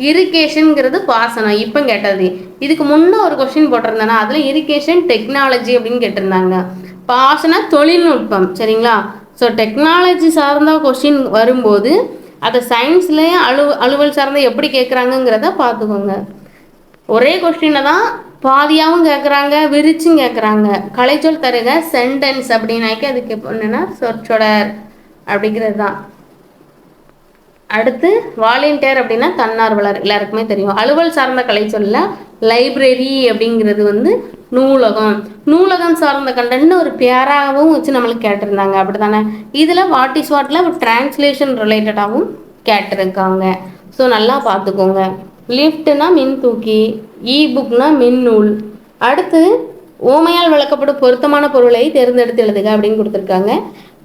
இரிகேஷனுங்கிறது பாசனம். இப்போ கேட்டது. இதுக்கு முன்னே ஒரு கொஸ்டின் போட்டிருந்தேன்னா அதில் இரிகேஷன் டெக்னாலஜி அப்படின்னு கேட்டிருந்தாங்க. பாசன தொழில்நுட்பம், சரிங்களா. ஸோ டெக்னாலஜி சார்ந்த கொஸ்டின் வரும்போது அதை சயின்ஸ்லேயே அலுவல் சார்ந்த எப்படி கேட்குறாங்கங்கிறத பார்த்துக்கோங்க. ஒரே கொஸ்டினை தான் பாதியாகவும் கேட்குறாங்க, விரிச்சும் கேட்குறாங்க. கலைச்சொல் தருக சென்டென்ஸ் அப்படின்னாக்கி அதுக்கு என்னென்னா சொற்றொடர் அப்படிங்கிறது தான். அடுத்து வாலண்டியர் அப்படின்னா தன்னார்வலர், எல்லாருக்குமே தெரியும். அலுவல் சார்ந்த கலை சொல்ல லைப்ரரி அப்படிங்கிறது வந்து நூலகம் சார்ந்த கண்டென்ட்னு ஒரு பேராகவும் வச்சு நம்மளுக்கு கேட்டிருந்தாங்க, அப்படி தானே. இதில் வாட் இஸ் வாட்டில் ஒரு டிரான்ஸ்லேஷன் ரிலேட்டடாகவும் கேட்டிருக்காங்க. ஸோ நல்லா பார்த்துக்கோங்க. லிஃப்ட்னா மின் தூக்கி, புக்னா மின் நூல். அடுத்து ஓமையால் விளக்கப்படும் பொருத்தமான பொருளை தேர்ந்தெடுத்து எழுதுக அப்படின்னு கொடுத்துருக்காங்க.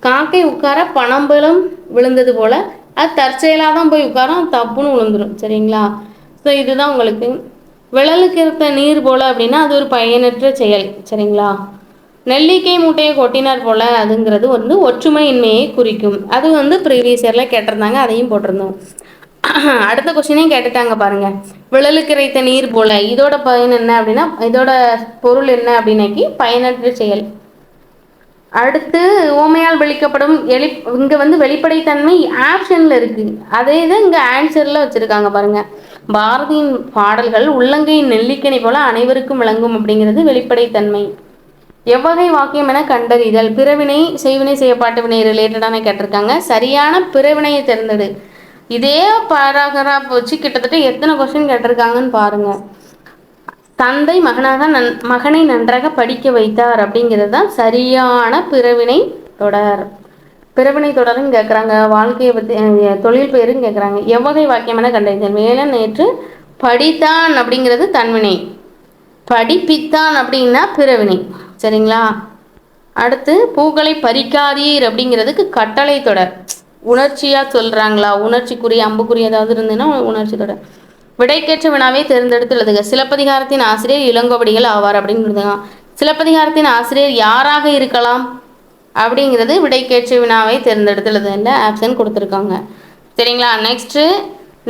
காக்கை உட்கார பணம்பலம் விழுந்தது போல் அது தற்செயலாக தான் போய் உட்காரம், தப்புன்னு விழுந்துடும், சரிங்களா. ஸோ இதுதான் உங்களுக்கு. விழலுக்கு இருந்த நீர் போல் அப்படின்னா அது ஒரு பயனற்ற செயல், சரிங்களா. நெல்லிக்கை மூட்டையை கொட்டினார் போல் அதுங்கிறது வந்து ஒற்றுமையின்மையை குறிக்கும். அது வந்து ப்ரீவியஸ் இயரில் கேட்டிருந்தாங்க, அதையும் போட்டிருந்தோம். அடுத்த கொஸ்டினையும் கேட்டுட்டாங்க பாருங்க. விழலுக்கு இறைத்த நீர் போல இதோட பயன் என்ன அப்படின்னா, இதோட பொருள் என்ன அப்படின்னாக்கி பயனற்ற செயல். அடுத்து ஓமையால் வெளிக்கப்படும் இங்கே வந்து வெளிப்படைத்தன்மை ஆப்ஷனில் இருக்குது, அதே தான் இங்கே ஆன்சரில் வச்சுருக்காங்க பாருங்கள். பாரதியின் பாடல்கள் உள்ளங்கையின் நெல்லிக்கனி போல அனைவருக்கும் விளங்கும் அப்படிங்கிறது வெளிப்படைத்தன்மை. எவ்வகை வாக்கியம் என கண்டறிதல். பிறவினை, செய்வினை, செய்யப்பாட்டு வினை ரிலேட்டடான கேட்டிருக்காங்க. சரியான பிறவினையை தேர்ந்தெடு. இதே பாராகிராஃப் வச்சு கிட்டத்தட்ட எத்தனை கொஸ்டின் கேட்டிருக்காங்கன்னு பாருங்கள். தந்தை மகனை நன்றாக படிக்க வைத்தார் அப்படிங்கிறது தான் சரியான பிறவினை தொடர். பிறவினை தொடரும் கேட்குறாங்க, வாழ்க்கையை பற்றி தொழில் பெயரும் கேட்குறாங்க. எவ்வகை வாக்கியம் என கண்டறிந்தேன். வேலன் நேற்று படித்தான் அப்படிங்கிறது தன்வினை, படிப்பித்தான் அப்படின்னா பிறவினை. சரிங்களா? அடுத்து பூக்களை பறிக்காதீர் அப்படிங்கிறதுக்கு கட்டளை தொடர், உணர்ச்சியாக சொல்கிறாங்களா, உணர்ச்சிக்குரிய அம்புக்குரிய ஏதாவது இருந்ததுன்னா உணர்ச்சி தொடர். விடைக்கேற்ற வினாவை தேர்ந்தெடுத்து எழுதுக. சிலப்பதிகாரத்தின் ஆசிரியர் இளங்கோவடிகள் ஆவார் அப்படிங்கிறதுங்க. சிலப்பதிகாரத்தின் ஆசிரியர் யாராக இருக்கலாம் அப்படிங்கிறது விடைக்கேற்ற வினாவை தேர்ந்தெடுத்து எழுதுல ஆப்ஷன் கொடுத்துருக்காங்க. சரிங்களா?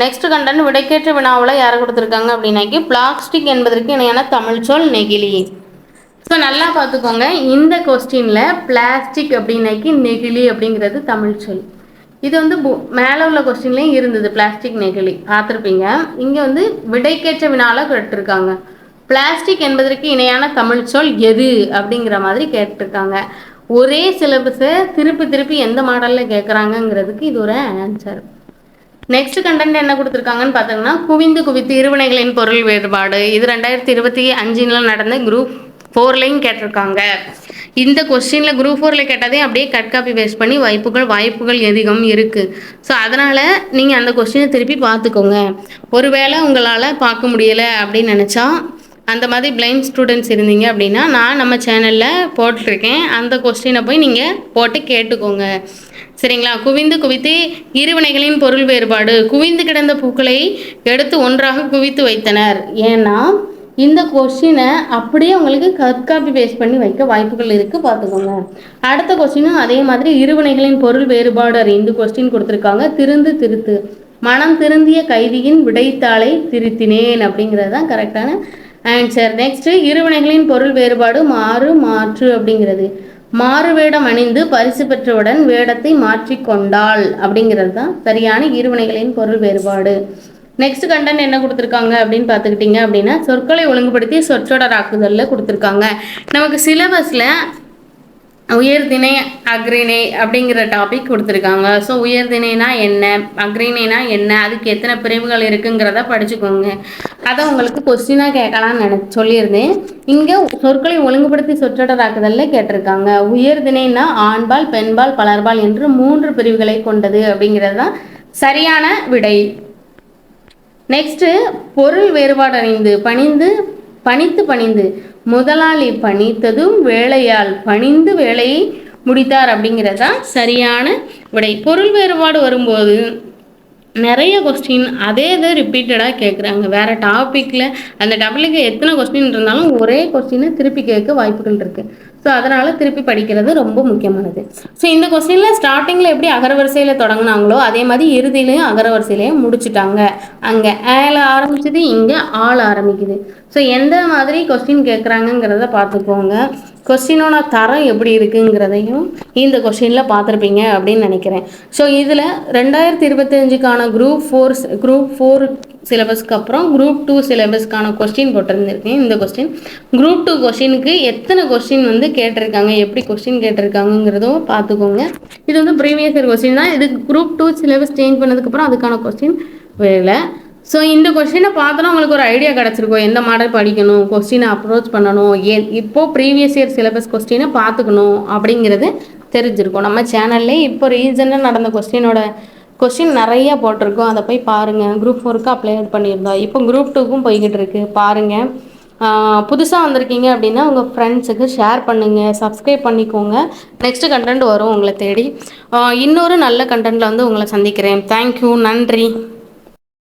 நெக்ஸ்ட் கண்டென்ட் விடைக்கேற்ற வினாவில் யாரை கொடுத்துருக்காங்க அப்படின்னாக்கி பிளாஸ்டிக் என்பதற்கு இணையான தமிழ் சொல் நெகிழி. ஸோ நல்லா பார்த்துக்கோங்க, இந்த கொஸ்டினில் பிளாஸ்டிக் அப்படின்னாக்கி நெகிழி அப்படிங்கிறது தமிழ் சொல். இது வந்து மேலே உள்ள கொஸ்டின்லேயும் இருந்தது, பிளாஸ்டிக் நெகிழி பார்த்துருப்பீங்க. இங்கே வந்து விடைக்கேற்ற வினாவில் கேட்டிருக்காங்க பிளாஸ்டிக் என்பதற்கு இணையான தமிழ் சொல் எது அப்படிங்கிற மாதிரி கேட்டிருக்காங்க. ஒரே சிலபஸை திருப்பி திருப்பி எந்த மாடலில் கேட்குறாங்கங்கிறதுக்கு இது ஒரு ஆன்சர். நெக்ஸ்ட் கண்டென்ட் என்ன கொடுத்துருக்காங்கன்னு பார்த்தோங்கன்னா, குவிந்து குவித்து இருவினைகளின் பொருள் வேறுபாடு. இது 2025 நடந்த குரூப் 4லையும் கேட்டிருக்காங்க. இந்த கொஸ்டினில் குரூப் 4ல் கேட்டதே அப்படியே கட் காப்பி பேஸ்ட் பண்ணி வாய்ப்புகள் அதிகம் இருக்குது. ஸோ அதனால் நீங்கள் அந்த கொஸ்டினை திருப்பி பார்த்துக்கோங்க. ஒருவேளை உங்களால் பார்க்க முடியலை அப்படின்னு நினச்சா, அந்த மாதிரி பிளைண்ட் ஸ்டூடெண்ட்ஸ் இருந்தீங்க அப்படின்னா நான் நம்ம சேனலில் போட்டிருக்கேன், அந்த கொஸ்டினை போய் நீங்கள் போட்டு கேட்டுக்கோங்க. சரிங்களா? குவிந்து குவித்து இருவினைகளின் பொருள் வேறுபாடு. குவிந்து கிடந்த பூக்களை எடுத்து ஒன்றாக குவித்து வைத்தனர். ஏன்னா இந்த கொஸ்டினை அப்படியே உங்களுக்கு கட் காப்பி பேஸ்ட் பண்ணி வைக்க வாய்ப்புகள் இருக்குது, பார்த்துக்கோங்க. அடுத்த கொஸ்டினும் அதே மாதிரி இருவினைகளின் பொருள் வேறுபாடு அறிந்து கொஸ்டின் கொடுத்துருக்காங்க. திருத்து மனம் திருந்திய கைதியின் விடைத்தாளை திருத்தினேன் அப்படிங்கிறது தான் கரெக்டான ஆன்சர். நெக்ஸ்ட் இருவினைகளின் பொருள் வேறுபாடு மாற்று அப்படிங்கிறது. மாறு வேடம் அணிந்து பரிசு பெற்றவுடன் வேடத்தை மாற்றிக்கொண்டாள் அப்படிங்கிறது தான் சரியான இருவினைகளின் பொருள் வேறுபாடு. நெக்ஸ்ட் கண்டென்ட் என்ன கொடுத்துருக்காங்க அப்படின்னு பார்த்துக்கிட்டிங்க அப்படின்னா, சொற்களை ஒழுங்குபடுத்தி சொற்றொடராக்குதலில் கொடுத்துருக்காங்க. நமக்கு சிலபஸில் உயர்திணை அக்ரிணை அப்படிங்கிற டாபிக் கொடுத்துருக்காங்க. ஸோ உயர்திணைனா என்ன, அக்ரிணைனா என்ன, அதுக்கு எத்தனை பிரிவுகள் இருக்குங்கிறத படிச்சுக்கோங்க. அதை உங்களுக்கு கொஸ்டினாக கேட்கலான்னு சொல்லியிருந்தேன். இங்கே சொற்களை ஒழுங்குபடுத்தி சொற்றொடராக்குதலில் கேட்டிருக்காங்க. உயர்திணைனா ஆண்பால் பெண்பால் பலர்பால் என்று 3 பிரிவுகளை கொண்டது அப்படிங்கிறது தான் சரியான விடை. நெக்ஸ்ட்டு பொருள் வேறுபாடு அறிந்து பணிந்து முதலாளி பணித்ததும் வேலையால் பணிந்து வேலையை முடித்தார் அப்படிங்கிறது தான் சரியான விடை. பொருள் வேறுபாடு வரும்போது நிறைய கொஸ்டின் அதே இதை ரிப்பீட்டடாக கேட்குறாங்க. வேறு டாப்பிக்கில் அந்த டாப்பிக்கு எத்தனை கொஸ்டின் இருந்தாலும் ஒரே கொஸ்டினை திருப்பி கேட்க வாய்ப்புகள் இருக்குது. ஸோ அதனால் திருப்பி படிக்கிறது ரொம்ப முக்கியமானது. ஸோ இந்த கொஸ்டினில் ஸ்டார்டிங்கில் எப்படி அகரவரிசையில் தொடங்கினாங்களோ அதே மாதிரி இறுதியிலையும் அகரவரிசையிலையும் முடிச்சுட்டாங்க. அங்கே ஏல ஆரம்பிச்சது, இங்கே ஆள் ஆரம்பிக்குது. ஸோ எந்த மாதிரி கொஸ்டின் கேட்குறாங்கங்கிறத பார்த்துக்கோங்க. கொஸ்டினோட தரம் எப்படி இருக்குங்கிறதையும் இந்த கொஸ்டினில் பார்த்துருப்பீங்க அப்படின்னு நினைக்கிறேன். ஸோ இதில் 2025க்கான குரூப் 4 சிலபஸ்க்கு அப்புறம் குரூப் 2 சிலபஸ்க்கான கொஸ்டின் போட்டிருந்துருக்கேன். இந்த கொஸ்டின் குரூப் 2 கொஸ்டினுக்கு எத்தனை கொஸ்டின் வந்து கேட்டிருக்காங்க, எப்படி கொஸ்டின் கேட்டிருக்காங்கிறதும் பார்த்துக்கோங்க. இது வந்து ப்ரீவியஸ் இயர் கொஸ்டின் தான். இது குரூப் 2 சிலபஸ் சேஞ்ச் பண்ணதுக்கப்புறம் அதுக்கான கொஸ்டின் வேலை. ஸோ இந்த கொஸ்டினை பார்த்தோன்னா உங்களுக்கு ஒரு ஐடியா கிடச்சிருக்கும், எந்த மாடல் படிக்கணும், கொஸ்டினை அப்ரோச் பண்ணணும், இப்போது ப்ரீவியஸ் இயர் சிலபஸ் கொஸ்டினை பார்த்துக்கணும் அப்படிங்கிறது தெரிஞ்சிருக்கும். நம்ம சேனல்லே இப்போ ரீசெண்டாக நடந்த கொஸ்டின் நிறைய போட்டிருக்கோம், அதை போய் பாருங்கள். குரூப் 4க்கு அப்ளை பண்ணியிருந்தோம், இப்போ குரூப் 2க்கும் போய்கிட்டு இருக்கு, பாருங்கள். புதுசாக வந்திருக்கீங்க அப்படின்னா உங்கள் ஃப்ரெண்ட்ஸுக்கு ஷேர் பண்ணுங்கள், சப்ஸ்கிரைப் பண்ணிக்கோங்க. நெக்ஸ்ட்டு கண்டென்ட் வரும் உங்களை தேடி. இன்னொரு நல்ல கண்டென்ட்டில் வந்து உங்களை சந்திக்கிறேன். தேங்க்யூ, நன்றி.